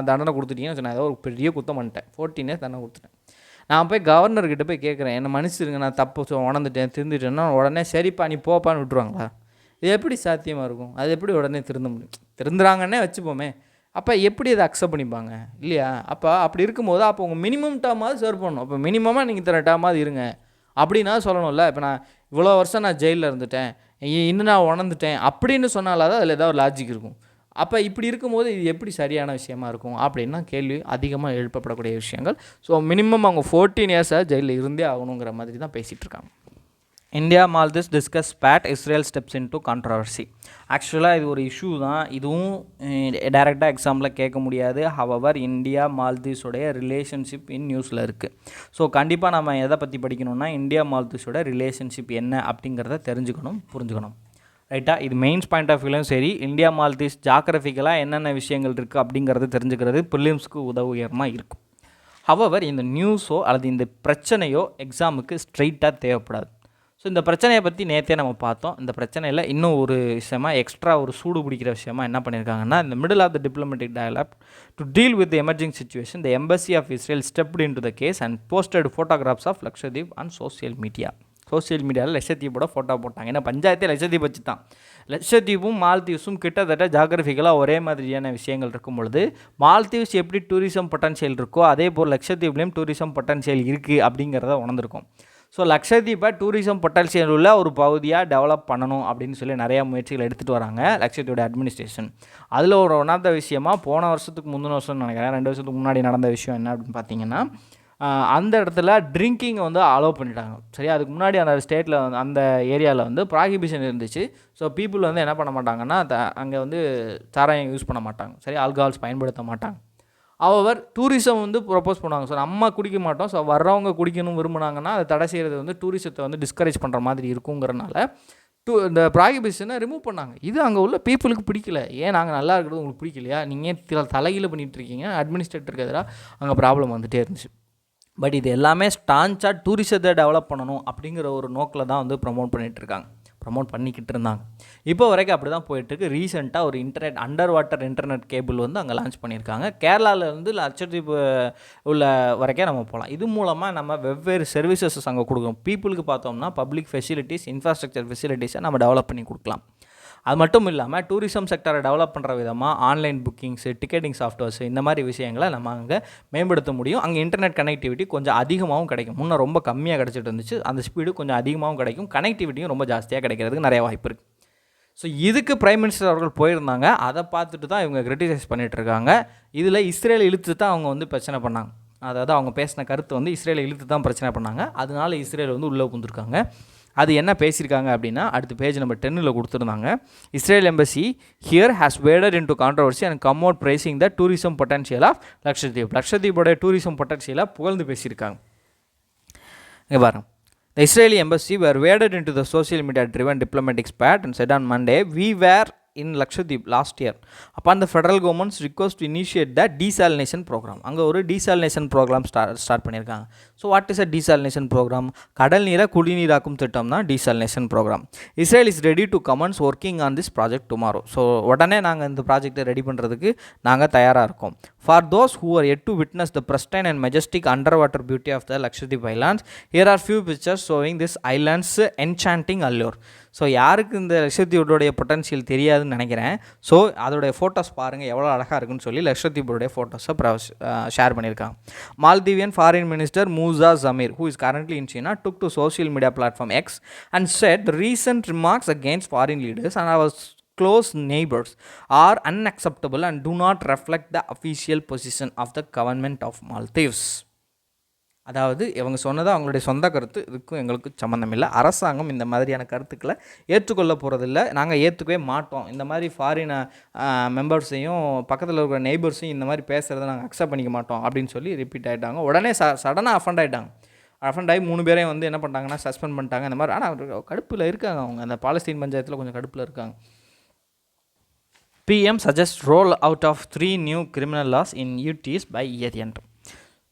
தண்டனை கொடுத்துட்டீங்கன்னு நான் ஏதோ ஒரு பெரிய குத்தம் பண்ணிட்டேன், 14 இயர்ஸ் தண்டனை கொடுத்துட்டேன். நான் போய் கவர்னர்கிட்ட போய் கேட்குறேன், என்னை மன்னிச்சிருங்க, நான் தப்பு உணர்ந்துட்டேன், திருந்துட்டேன்னா உடனே சரிப்பா நீ போப்பான்னு விட்டுருவாங்களா? இது எப்படி சாத்தியமாக இருக்கும்? அது எப்படி உடனே திருந்த முடியும்? திருந்துறாங்கன்னே வச்சுப்போமே, அப்போ எப்படி அதை அக்செப்ட் பண்ணிப்பாங்க இல்லையா? அப்போ அப்படி இருக்கும்போது அப்போ உங்கள் மினிமம் டேர்மாவது சர்வ் பண்ணணும். அப்போ மினிமமாக நீங்கள் இத்தனை டேர்மாவது இருங்க அப்படின்னா சொல்லணும்ல. இப்போ நான் இவ்வளோ வருஷம் நான் ஜெயிலில் இருந்துட்டேன், இன்னும் நான் உணர்ந்துட்டேன் அப்படின்னு சொன்னால்தான் அதில் ஏதாவது ஒரு லாஜிக் இருக்கும். அப்போ இப்படி இருக்கும்போது இது எப்படி சரியான விஷயமா இருக்கும் அப்படின்னா கேள்வி அதிகமாக எழுப்பப்படக்கூடிய விஷயங்கள். ஸோ மினிமம் அவங்க 14 இயர்ஸாக ஜெயிலில் இருந்தே ஆகணுங்கிற மாதிரி தான் பேசிகிட்டு இருக்காங்க. India Maldives discuss spot Israel steps in to controversy. ஆக்சுவலாக இது ஒரு இஷ்யூ தான், இதுவும் டைரெக்டாக எக்ஸாம்பிள் கேட்க முடியாது. ஹவவர் இந்தியா மால்தீவ்ஸோடைய ரிலேஷன்ஷிப் இன் நியூஸில் இருக்குது. ஸோ கண்டிப்பாக நம்ம எதை பற்றி படிக்கணும்னா இந்தியா மால்தீவ்ஸோட ரிலேஷன்ஷிப் என்ன அப்படிங்கிறத தெரிஞ்சுக்கணும், புரிஞ்சுக்கணும். ரைட்டாக, இது மெயின்ஸ் பாயிண்ட் ஆஃப் வியூலையும் சரி, இந்தியா மால்தீவ்ஸ் ஜாகிரபிக்கலாக என்னென்ன விஷயங்கள் இருக்குது அப்படிங்கிறது தெரிஞ்சுக்கிறது ப்ரிலிம்ஸ்க்கு உதவிகரமாக இருக்கும். ஹவவர் இந்த நியூஸோ அல்லது இந்த பிரச்சனையோ எக்ஸாமுக்கு ஸ்ட்ரெயிட்டாக தேவைப்படாது. ஸோ இந்த பிரச்சனையை பற்றி நேற்றே நம்ம பார்த்தோம். இந்த பிரச்சனையில் இன்னும் ஒரு விஷயமா எக்ஸ்ட்ரா ஒரு சூடு பிடிக்கிற விஷயமா என்ன பண்ணியிருக்காங்கன்னா, இந்த middle of the diplomatic dialogue to deal with emerging situation the embassy of Israel stepped in to the case and posted photographs of Lakshadweep on social media. Social மீடியாவில் லட்சத்தீப்போட ஃபோட்டோ போட்டாங்க. ஏன்னா பஞ்சாயத்தே லட்சத்தீப் வச்சு தான். லட்சத்தீப்பும் மால்தீவ்ஸும் கிட்டத்தட்ட ஜாகிரபிக்கலாக ஒரே மாதிரியான விஷயங்கள் இருக்கும் பொழுது மால்தீவ்ஸ் எப்படி டூரிசம் பொட்டன்ஷியல் இருக்கோ அதே போல் லட்சத்தீப்லேயும் டூரிசம் பொட்டன்ஷியல் இருக்குது அப்படிங்கிறத உணர்ந்திருக்கும். ஸோ லக்ஷதீப்பை டூரிசம் பொட்டன்ஷியல் உள்ள ஒரு பகுதியாக டெவலப் பண்ணணும் அப்படின்னு சொல்லி நிறையா முயற்சிகள் எடுத்துகிட்டு வராங்க லக்ஷதீவோட அட்மினிஸ்ட்ரேஷன். அதில் ஒரு ஒன்றாவது விஷயமாக போன வருஷத்துக்கு முந்தின வருஷம்னு நினைக்கிறேன், 2 வருஷத்துக்கு முன்னாடி நடந்த விஷயம் என்ன அப்படின்னு பார்த்தீங்கன்னா, அந்த இடத்துல ட்ரிங்கிங்கை வந்து அலோவ் பண்ணிட்டாங்க. சரி, அதுக்கு முன்னாடி அந்த ஸ்டேட்டில் அந்த ஏரியாவில் வந்து ப்ராஹிபிஷன் இருந்துச்சு. ஸோ பீப்புள் வந்து என்ன பண்ண மாட்டாங்கன்னா அங்கே வந்து சாராயம் யூஸ் பண்ண மாட்டாங்க, சரி, ஆல்கஹால்ஸ் பயன்படுத்த மாட்டாங்க. அவர் டூரிசம் வந்து ப்ரொப்போஸ் பண்ணுவாங்க. ஸோ நம்ம குடிக்க மாட்டோம், ஸோ வர்றவங்க குடிக்கணும் விரும்புனாங்கன்னா அதை தடை செய்கிறது வந்து டூரிசத்தை வந்து டிஸ்கரேஜ் பண்ணுற மாதிரி இருக்குங்கிறனால இந்த ப்ராஹிபிஷனை ரிமூவ் பண்ணாங்க. இது அங்கே உள்ள பீப்புளுக்கு பிடிக்கல. ஏன் நாங்கள் நல்லா இருக்கிறது உங்களுக்கு பிடிக்கலையா, நீங்கள் தலையில் பண்ணிகிட்ருக்கீங்க, அட்மினிஸ்ட்ரேட்டருக்கு எதிராக அங்கே ப்ராப்ளம் வந்துகிட்டே இருந்துச்சு. பட் இது எல்லாமே ஸ்டான்ச்சாக டூரிசத்தை டெவலப் பண்ணணும் அப்படிங்கிற ஒரு நோக்கில் தான் வந்து ப்ரமோட் பண்ணிக்கிட்டு இருந்தாங்க. இப்போ வரைக்கும் அப்படி தான் போயிட்டுருக்கு. ரீசெண்டாக ஒரு அண்டர் வாட்டர் இன்டர்நெட் கேபிள் வந்து அங்கே லான்ச் பண்ணியிருக்காங்க. கேரளாவிலேருந்து லட்சத்தீப் உள்ள வரைக்கும் நம்ம போகலாம். இது மூலமாக நம்ம வெவ்வேறு சர்வீசஸ் அங்கே கொடுக்குறோம். பீப்புளுக்கு பார்த்தோம்னா பப்ளிக் ஃபெசிலிட்டிஸ், இன்ஃப்ராஸ்ட்ரக்சர் ஃபெசிலிட்டிஸை நம்ம டெவலப் பண்ணி கொடுக்கலாம். அது மட்டும் இல்லாமல் டூரிசம் செக்டரை டெவலப் பண்ணுற விதமாக ஆன்லைன் புக்கிங்ஸு, டிக்கெட்டிங் சாஃப்ட்வேர்ஸு, இந்த மாதிரி விஷயங்களை நம்ம அங்கே மேம்படுத்த முடியும். அங்கே இன்டர்நெட் கனெக்டிவிட்டி கொஞ்சம் அதிகமாகவும் கிடைக்கும். முன்னே ரொம்ப கம்மியாக கிடச்சிட்டு இருந்துச்சு, அந்த ஸ்பீடு கொஞ்சம் அதிகமாகவும் கிடைக்கும். கனெக்டிவிட்டியும் ரொம்ப ஜாஸ்தியாக கிடைக்கிறதுக்கு நிறைய வாய்ப்பு இருக்குது. ஸோ இதுக்கு பிரைம் மினிஸ்டர் அவர்கள் போயிருந்தாங்க. அதை பார்த்துட்டு தான் இவங்க கிரிட்டிசைஸ் பண்ணிகிட்டு இருக்காங்க. இதில் இஸ்ரேல் இழுத்து தான் அவங்க வந்து பிரச்சனை பண்ணாங்க. அதாவது அவங்க பேசின கருத்து வந்து இஸ்ரேலை இழுத்து தான் பிரச்சனை பண்ணாங்க. அதனால இஸ்ரேல் வந்து உள்ளே புகுந்துருக்காங்க. அது என்ன பேசியிருக்காங்க அப்படின்னா அடுத்த பேஜ் நம்பர் 10 கொடுத்துருந்தாங்க. Israel embassy here has waded into controversy and come out praising the tourism potential of Lakshadweep. லக்ஷதீபோடைய டூரிசம் பொட்டன்ஷியலாக புகழ்ந்து பேசியிருக்காங்க. இங்கே பாருங்க. The Israeli embassy were waded into the social media driven diplomatic spat and said on Monday, we were in Lakshadweep last year upon the federal government's request to initiate the desalination program. அங்கே ஒரு desalination program start பண்ணியிருக்காங்க. So what is a desalination program? கடல் நீரை குடிநீராக்கும் திட்டம் தான் desalination program. Israel is ready to commence working on this project tomorrow. So உடனே நாங்கள் இந்த ப்ராஜெக்டை ரெடி பண்ணுறதுக்கு நாங்கள் தயாராக இருக்கோம். For those who are yet to witness the pristine and majestic underwater beauty of the Lakshadweep Islands, here are few pictures showing this island's enchanting allure. So யாருக்கு இந்த லக்ஷதீபோடைய பொட்டன்ஷியல் தெரியாதுன்னு நினைக்கிறேன். ஸோ அதோடைய ஃபோட்டோஸ் பாருங்கள் எவ்வளோ அழகாக இருக்குன்னு சொல்லி லக்ஷதீபோடைய ஃபோட்டோஸை ஷேர் பண்ணியிருக்காங்க. Maldivian Foreign Minister Musa Zamir, who is currently in China, took to social media platform X and said the recent remarks against foreign leaders and our close neighbors are unacceptable and do not reflect the official position of the government of Maldives. அதாவது இவங்க சொன்னது அவங்களுடைய சொந்த கருத்து, இதுக்கும் எங்களுக்கு சம்மந்தம் இல்லை. அரசாங்கம் இந்த மாதிரியான கருத்துக்களை ஏற்றுக்கொள்ள போகிறதில்ல, நாங்கள் ஏற்றுக்கவே மாட்டோம். இந்த மாதிரி ஃபாரின் மெம்பர்ஸையும் பக்கத்தில் இருக்கிற நெய்பர்ஸையும் இந்த மாதிரி பேசுகிறத நாங்கள் அக்செப்ட் பண்ணிக்க மாட்டோம் அப்படின்னு சொல்லி ரிப்பீட் ஆகிட்டாங்க. உடனே சடனாக அஃபண்ட் ஆகிட்டாங்க. அஃபண்ட் ஆகி 3 பேரையும் வந்து என்ன பண்ணிட்டாங்கன்னா சஸ்பெண்ட் பண்ணிட்டாங்க. இந்த மாதிரி ஆனால் கடுப்பில் இருக்காங்க அவங்க, அந்த பாலஸ்தீன் பஞ்சாயத்தில் கொஞ்சம் கடுப்பில் இருக்காங்க. PM suggests roll out of 3 new criminal laws in UTs by year end.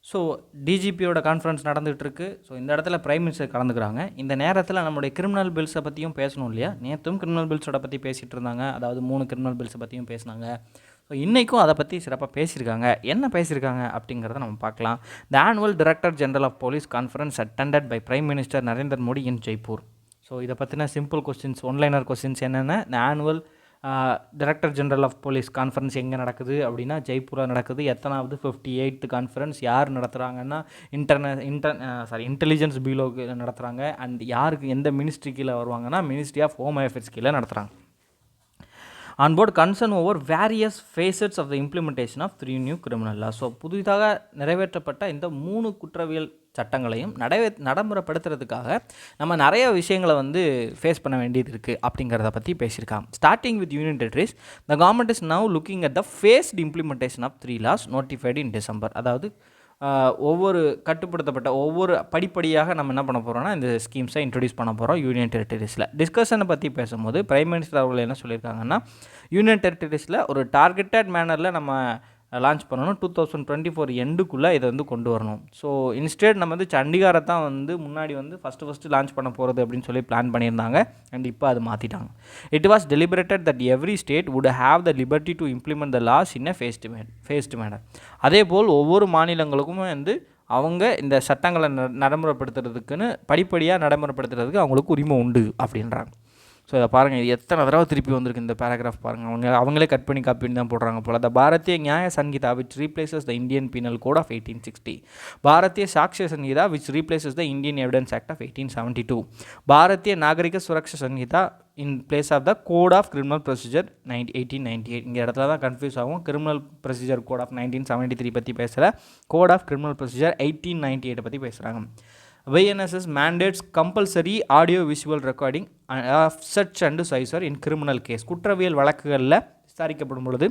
So டிஜிபியோட கான்ஃபரன்ஸ் நடந்துகிட்ருக்கு. ஸோ இந்த இடத்துல பிரைம் மினிஸ்டர் கலந்துக்கிறாங்க. இந்த நேரத்தில் நம்மளுடைய கிரிமினல் பில்ஸை பற்றியும் பேசணும் இல்லையா? நேற்றும் கிரிமினல் பில்ஸோட பற்றி பேசிகிட்டு இருந்தாங்க. அதாவது 3 கிரிமினல் பில்ஸை பற்றியும் பேசினாங்க. ஸோ இன்றைக்கும் அதை பற்றி சிறப்பாக பேசியிருக்காங்க. என்ன பேசியிருக்காங்க அப்படிங்கிறத நம்ம பார்க்கலாம். The annual director general of police conference attended by prime minister Narendra Modi in Jaipur. So இதை பற்றின சிம்பிள் கொஸ்டின்ஸ், ஒன்லைனர் கொஸ்டின்ஸ் என்னென்ன? The annual director general of police conference எங்கே நடக்குது அப்படின்னா ஜெய்ப்பூரில் நடக்குது. எத்தனாவது 58th கான்ஃபரன்ஸ்? யார் நடத்துகிறாங்கன்னா இன்டெலிஜென்ஸ் பியூரோக்கு நடத்துகிறாங்க. அண்ட் யாருக்கு எந்த மினிஸ்ட்ரி கீழே வருவாங்கன்னா மினிஸ்ட்ரி ஆஃப் ஹோம் அஃபேர்ஸ் கீழே நடத்துகிறாங்க. On board concern over various facets of the implementation of 3 new criminal laws. So புதிதாக நிறைவேற்றப்பட்ட இந்த 3 குற்றவியல் சட்டங்களையும் நடைமுறைப்படுத்துறதுக்காக நம்ம நிறைய விஷயங்களை வந்து ஃபேஸ் பண்ண வேண்டியது இருக்குது அப்படிங்கிறத பற்றி பேசியிருக்காங்க. Starting with union territories, the government is now looking at the phased implementation of 3 laws notified in December. அதாவது ஒவ்வொரு கட்டுப்படுத்தப்பட்ட ஒவ்வொரு படிப்படியாக நம்ம என்ன பண்ண போகிறோம்னா இந்த ஸ்கீம்ஸை இன்ட்ரடியூஸ் பண்ண போகிறோம் யூனியன் டெரிட்டரிஸில். டிஸ்கஷனை பற்றி பேசும்போது பிரைம் மினிஸ்டர் அவர்கள் என்ன சொல்லியிருக்காங்கன்னா யூனியன் டெரிட்டரிஸில் ஒரு டார்கெட்டட் மேனரில் நம்ம லான்ச் பண்ணணும். 2024 எண்டுக்குள்ளே இதை வந்து கொண்டு வரணும். ஸோ இன்ஸ்டேட் நம்ம வந்து சண்டிகாரை தான் வந்து முன்னாடி வந்து ஃபஸ்ட்டு லான்ச் பண்ண போகிறது அப்படின்னு சொல்லி பிளான் பண்ணியிருந்தாங்க. அண்ட் இப்போ அது மாற்றிட்டாங்க. It was deliberated that every state would have the liberty to implement the laws in a phased manner. அதே போல் ஒவ்வொரு மாநிலங்களுக்கும் வந்து அவங்க இந்த சட்டங்களை நடைமுறைப்படுத்துறதுக்குன்னு படிப்படியாக நடைமுறைப்படுத்துறதுக்கு அவங்களுக்கு உரிமை உண்டு அப்படின்றாங்க. ஸோ இதை பாருங்கள், இது எத்தனை தடவை திருப்பி வந்திருக்கு இந்த பேராகிராஃப் பாருங்கள். அவங்களே கட் பண்ணி காப்பி தான் போடுறாங்க போல். The Bharatiya Nyaya Sanhita which replaces the Indian penal code of 1860. Bharatiya Sakshya Sanhita which replaces the Indian evidence act of 1872. Bharatiya Nagarik Suraksha Sanhita in place of the code of criminal procedure 1898. இந்த இடத்துல தான் கன்ஃபியூஸ் ஆகும். கிரிமினல் ப்ரொசீஜர் கோட் ஆஃப் 1973 பற்றி பேசலை, கோட் ஆஃப் கிரிமினல் ப்ரொசீஜர் 1898 பற்றி பேசுகிறாங்க. VNSS mandates compulsory audio visual recording of search and seizure in criminal case. குற்றவியல் வழக்குகளில் விசாரிக்கப்படும் பொழுது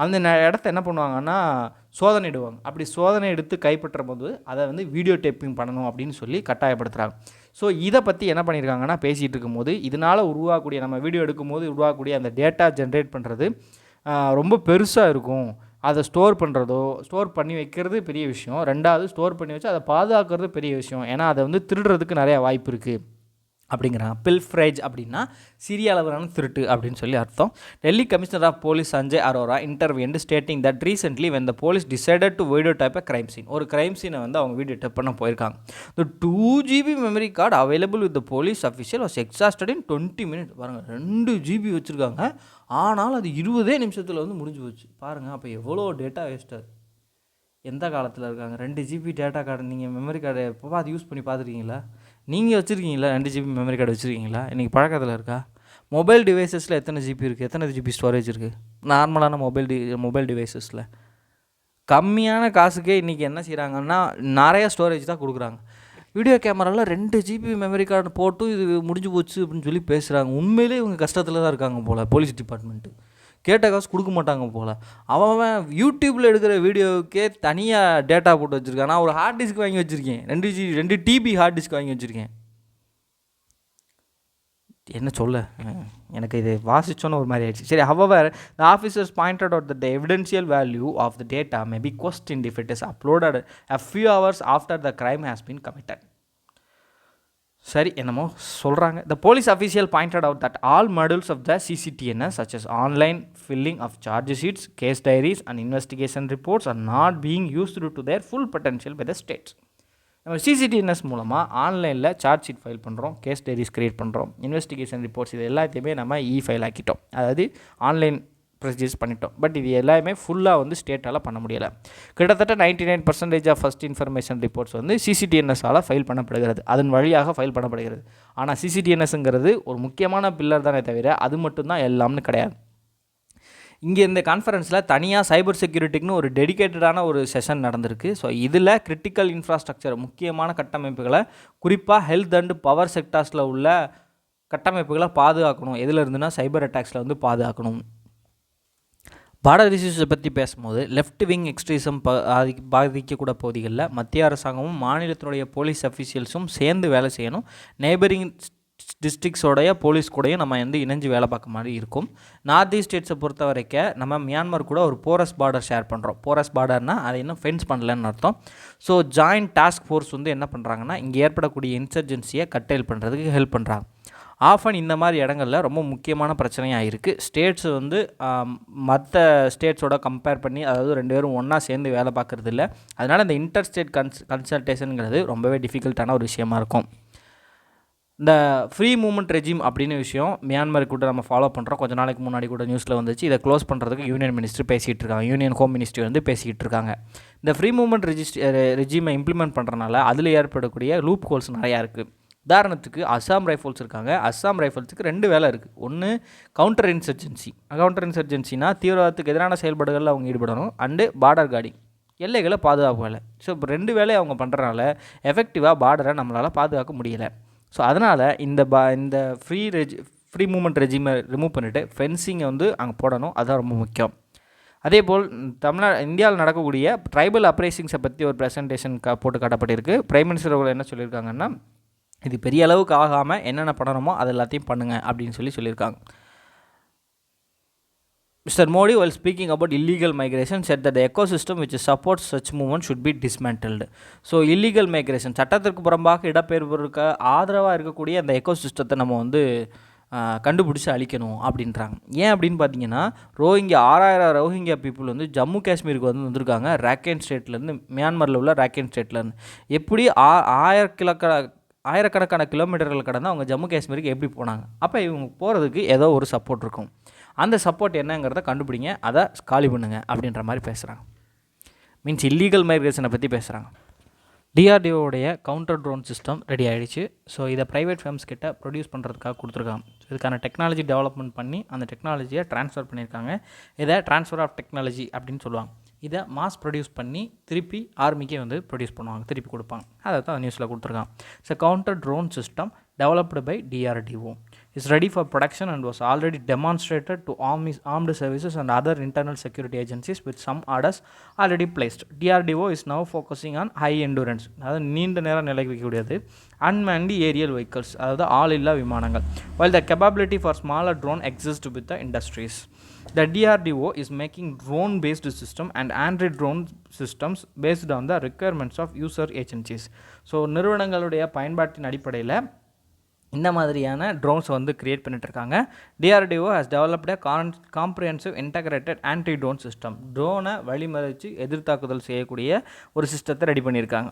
அந்த இடத்த என்ன பண்ணுவாங்கன்னா சோதனையிடுவாங்க. அப்படி சோதனை எடுத்து கைப்பற்றும் போது அதை வந்து வீடியோ டேப்பிங் பண்ணணும் அப்படின்னு சொல்லி கட்டாயப்படுத்துகிறாங்க. ஸோ இதை பற்றி என்ன பண்ணியிருக்காங்கன்னா பேசிகிட்டு இருக்கும்போது இதனால் உருவாகக்கூடிய நம்ம வீடியோ எடுக்கும்போது உருவாகக்கூடிய அந்த டேட்டா ஜென்ரேட் பண்ணுறது ரொம்ப பெருசாக இருக்கும். அதை ஸ்டோர் பண்ணி வைக்கிறது பெரிய விஷயம். ரெண்டாவது ஸ்டோர் பண்ணி வச்சு அதை பாதுகாக்கிறது பெரிய விஷயம். ஏன்னா அதை வந்து திருடுறதுக்கு நிறையா வாய்ப்பு இருக்குது அப்படிங்கிறாங்க. பில்ஃப்ரேஜ் அப்படின்னா சிறிய அளவிலான திருட்டு அப்படின்னு சொல்லி அர்த்தம். Delhi commissioner of police Sanjay Arora interview stating that recently when the police decided to video type a crime scene. ஒரு கிரைம் சீனை வந்து அவங்க வீடியோ டைப் பண்ண போயிருக்காங்க. The 2 GB memory card available with the police official was exhausted in 20 minutes. பாருங்கள், 2 GB வச்சுருக்காங்க. ஆனால் அது 20 நிமிஷத்தில் வந்து முடிஞ்சு போச்சு. பாருங்கள், அப்போ எவ்வளோ டேட்டா வேஸ்ட்டாக எந்த காலத்தில் இருக்காங்க. 2 GB டேட்டா கார்டு நீங்கள் மெமரி கார்டு எப்போ அது யூஸ் பண்ணி பார்த்துருக்கீங்களா? நீங்கள் வச்சுருக்கீங்களா? 2 GB மெமரி கார்டு வச்சுருக்கீங்களா? இன்றைக்கி பழக்கத்தில் இருக்கா? மொபைல் டிவைசஸில் எத்தனை ஜிபி இருக்குது? எத்தனை ஜிபி ஸ்டோரேஜ் இருக்குது நார்மலான மொபைல் டிவைசஸில்? கம்மியான காசுக்கே இன்றைக்கி என்ன செய்கிறாங்கன்னா நிறைய ஸ்டோரேஜ் தான் கொடுக்குறாங்க. வீடியோ கேமராவில் 2 GB மெமரி கார்டு போட்டு இது முடிஞ்சு போச்சு அப்படின்னு சொல்லி பேசுகிறாங்க. உண்மையிலே இவங்க கஷ்டத்தில் தான் இருக்காங்க போல். போலீஸ் டிபார்ட்மெண்ட்டு கேட்ட காசு கொடுக்க மாட்டாங்க போல். அவன் யூடியூப்பில் எடுக்கிற வீடியோவுக்கே தனியாக டேட்டா போட்டு வச்சுருக்கான். நான் ஒரு ஹார்ட் டிஸ்க் வாங்கி வச்சுருக்கேன், 2 TB ஹார்ட் டிஸ்க் வாங்கி வச்சுருக்கேன். என்ன சொல்ல, எனக்கு இது வாசிச்சோன்னு ஒரு மாதிரி ஆயிடுச்சு. சரி, however the officers pointed out that the evidential value of the data may be questioned if it is uploaded a few hours after the crime has been committed. சரி, என்னமோ சொல்கிறாங்க. The police official pointed out that all modules of the CCTNS such as online filling of charge sheets, case diaries and investigation reports are not being used to their full potential by the states. நம்ம CCTNS மூலமாக ஆன்லைனில் charge sheet file பண்ணுறோம், case diaries create பண்ணுறோம், investigation reports, இது எல்லாத்தையுமே நம்ம file ஆக்கிட்டோம், அதாவது online procedures பண்ணிட்டோம். பட் இது எல்லாமே ஃபுல்லாக வந்து ஸ்டேட்டால் பண்ண முடியலை. கிட்டத்தட்ட 99% ஆஃப் ஃபஸ்ட் இன்ஃபர்மேஷன் ரிப்போர்ட்ஸ் வந்து சிசிடிஎன்எஸ்ஸால் ஃபைல் பண்ணப்படுகிறது, அதன் வழியாக ஃபைல் பண்ணப்படுகிறது. ஆனால் சிசிடிஎன்எஸ்ங்கிறது ஒரு முக்கியமான பில்லர் தானே தவிர அது மட்டும்தான் எல்லாம்னு கிடையாது. இங்கே இந்த கான்ஃபரன்ஸில் தனியாக சைபர் செக்யூரிட்டிக்குன்னு ஒரு டெடிக்கேட்டடான ஒரு செஷன் நடந்திருக்கு. ஸோ இதில் கிரிட்டிக்கல் இன்ஃப்ராஸ்ட்ரக்சர், முக்கியமான கட்டமைப்புகளை, குறிப்பாக ஹெல்த் அண்ட் பவர் செக்டார்ஸில் உள்ள கட்டமைப்புகளை பாதுகாக்கணும். எதில் இருந்துன்னா சைபர் அட்டாக்ஸில் வந்து பாதுகாக்கணும். பார்டர் இஷ்யூஸை பற்றி பேசும்போது லெஃப்ட் விங் எக்ஸ்ட்ரீசம் பாதிக்கக்கூட பகுதிகளில் மத்திய அரசாங்கமும் மாநிலத்தினுடைய போலீஸ் அஃபீஷியல்ஸும் சேர்ந்து வேலை செய்யணும். நெய்பரிங் டிஸ்ட்ரிக்ஸோடைய போலீஸ் கூடயும் நம்ம வந்து இணைஞ்சு வேலை பார்க்க மாதிரி இருக்கும். நார்த் ஈஸ்ட் ஸ்டேட்ஸை பொறுத்த வரைக்கும் நம்ம மியான்மர் கூட ஒரு போரஸ் பார்டர் ஷேர் பண்ணுறோம். போரஸ் பார்டர்னால் அதை இன்னும் ஃபென்ஸ் பண்ணலன்னு அர்த்தம். ஸோ ஜாயிண்ட் டாஸ்க் ஃபோர்ஸ் வந்து என்ன பண்ணுறாங்கன்னா இங்கே ஏற்படக்கூடிய இன்சர்ஜென்சியை கட்டெயில் பண்ணுறதுக்கு ஹெல்ப் பண்ணுறாங்க. ஆஃபன் இந்த மாதிரி இடங்களில் ரொம்ப முக்கியமான பிரச்சனையாக இருக்குது. ஸ்டேட்ஸ் வந்து மற்ற ஸ்டேட்ஸோட கம்பேர் பண்ணி, அதாவது 2 பேரும் ஒன்றா சேர்ந்து வேலை பார்க்குறது இல்லை. அதனால் இந்த இன்டர் ஸ்டேட் கன்சல்டேஷனுங்கிறது ரொம்பவே டிஃபிகல்ட்டான ஒரு விஷயமா இருக்கும். இந்த ஃப்ரீ மூவ்மெண்ட் ரெஜிம் அப்படின்னு விஷயம் மியான்மர் கூட நம்ம ஃபாலோ பண்ணுறோம். கொஞ்சம் நாளைக்கு முன்னாடி கூட நியூஸில் வந்துச்சு. இதை க்ளோஸ் பண்ணுறதுக்கு யூனியன் மினிஸ்ட்ரி பேசிகிட்டு இருக்காங்க, யூனியன் ஹோம் மினிஸ்ட்ரி வந்து பேசிக்கிட்டு இருக்காங்க. இந்த ஃப்ரீ மூவ்மெண்ட் ரெஜிமை இம்ப்ளிமெண்ட் பண்ணுறனால அதில் ஏற்படக்கூடிய லூப் ஹோல்ஸ் நிறையா இருக்குது. உதாரணத்துக்கு அஸ்ஸாம் ரைஃபிள்ஸ் இருக்காங்க. அஸ்ஸாம் ரைஃபிள்ஸுக்கு 2 வேலை இருக்குது. ஒன்று கவுண்டர் இன்சர்ஜென்சினா தீவிரவாதத்துக்கு எதிரான செயல்பாடுகளில் அவங்க ஈடுபடணும், அண்டு பார்டர் கார்டிங், எல்லைகளை பாதுகாப்பு வேலை. ஸோ இப்போ 2 வேலையை அவங்க பண்ணுறனால எஃபெக்டிவாக பார்டரை நம்மளால் பாதுகாக்க முடியலை. ஸோ அதனால் இந்த ஃப்ரீ மூவ்மெண்ட் ரெஜிமை ரிமூவ் பண்ணிவிட்டு ஃபென்சிங்கை வந்து அங்கே போடணும். அதுதான் ரொம்ப முக்கியம். அதேபோல் இந்தியாவில் நடக்கக்கூடிய ட்ரைபல் அப்ரைசிங்ஸை பற்றி ஒரு ப்ரெசன்டேஷன் போட்டு காட்டப்பட்டிருக்கு. பிரைம் மினிஸ்டர் அவர்கள் என்ன சொல்லியிருக்காங்கன்னா, இது பெரிய அளவுக்கு ஆகாமல் என்னென்ன பண்ணணுமோ அது எல்லாத்தையும் பண்ணுங்கள் அப்படின்னு சொல்லியிருக்காங்க. Mr. Modi, while speaking about illegal migration, said that the ecosystem which supports such movement should be dismantled. So, illegal migration, சட்டத்திற்கு புறம்பாக இடம்பெயர்வுக்கு ஆதரவாக இருக்கக்கூடிய அந்த எக்கோசிஸ்டத்தை நம்ம வந்து கண்டுபிடிச்சி அழிக்கணும் அப்படின்றாங்க. ஏன் அப்படின்னு பார்த்தீங்கன்னா, 6000 ரோஹிங்கியா பீப்புள் வந்து ஜம்மு காஷ்மீருக்கு வந்திருக்காங்க, ராக்கேன் ஸ்டேட்லேருந்து, மியான்மரில் உள்ள ராக்கேன் ஸ்டேட்லேருந்து. எப்படி ஆயிரக்கணக்கான கிலோமீட்டர்கள் கடந்து அவங்க ஜம்மு காஷ்மீருக்கு எப்படி போனாங்க? அப்போ இவங்க போகிறதுக்கு ஏதோ ஒரு சப்போர்ட் இருக்கும். அந்த சப்போர்ட் என்னங்கிறத கண்டுபிடிங்க, அதை காலி பண்ணுங்க அப்படின்ற மாதிரி பேசுகிறாங்க. மீன்ஸ் இல்லீகல் மைக்ரேஷனை பற்றி பேசுகிறாங்க. டிஆர்டிஓடைய கவுண்டர் ட்ரோன் சிஸ்டம் ரெடி ஆகிடுச்சு. ஸோ இதை ப்ரைவேட் ஃபேர்ம்ஸ் கிட்ட ப்ரொடியூஸ் பண்ணுறதுக்காக கொடுத்துருக்காங்க. இதுக்கான டெக்னாலஜி டெவலப்மெண்ட் பண்ணி அந்த டெக்னாலஜியை ட்ரான்ஸ்ஃபர் பண்ணியிருக்காங்க. இதை ட்ரான்ஸ்ஃபர் ஆஃப் டெக்னாலஜி அப்படின்னு சொல்லுவாங்க. இதை மாஸ் ப்ரொடியூஸ் பண்ணி திருப்பி ஆர்மிக்கே வந்து ப்ரொடியூஸ் பண்ணுவாங்க, திருப்பி கொடுப்பாங்க. அதை தான் நியூஸில் கொடுத்துருக்காங்க. So counter drone system developed by DRDO is ready for production and was already demonstrated to armed services and other internal security agencies with some orders already placed. DRDO is now focusing on high endurance, அதாவது நீண்ட நேரம் நிலைக்கக்கூடியது, unmanned aerial vehicles, அதாவது ஆள் இல்லா விமானங்கள், while the capability for smaller drone exists with the industries. The DRDO is making drone based system and Android drone systems based on the requirements of user agencies. So நிறுவனங்களுடைய பயன்பாட்டின் அடிப்படையில் இந்த மாதிரியான ட்ரோன்ஸை வந்து க்ரியேட் பண்ணிட்டுருக்காங்க. DRDO has developed a comprehensive integrated anti drone system. ட்ரோனை வழிமறித்து எதிர்த்தாக்குதல் செய்யக்கூடிய ஒரு சிஸ்டத்தை ரெடி பண்ணியிருக்காங்க.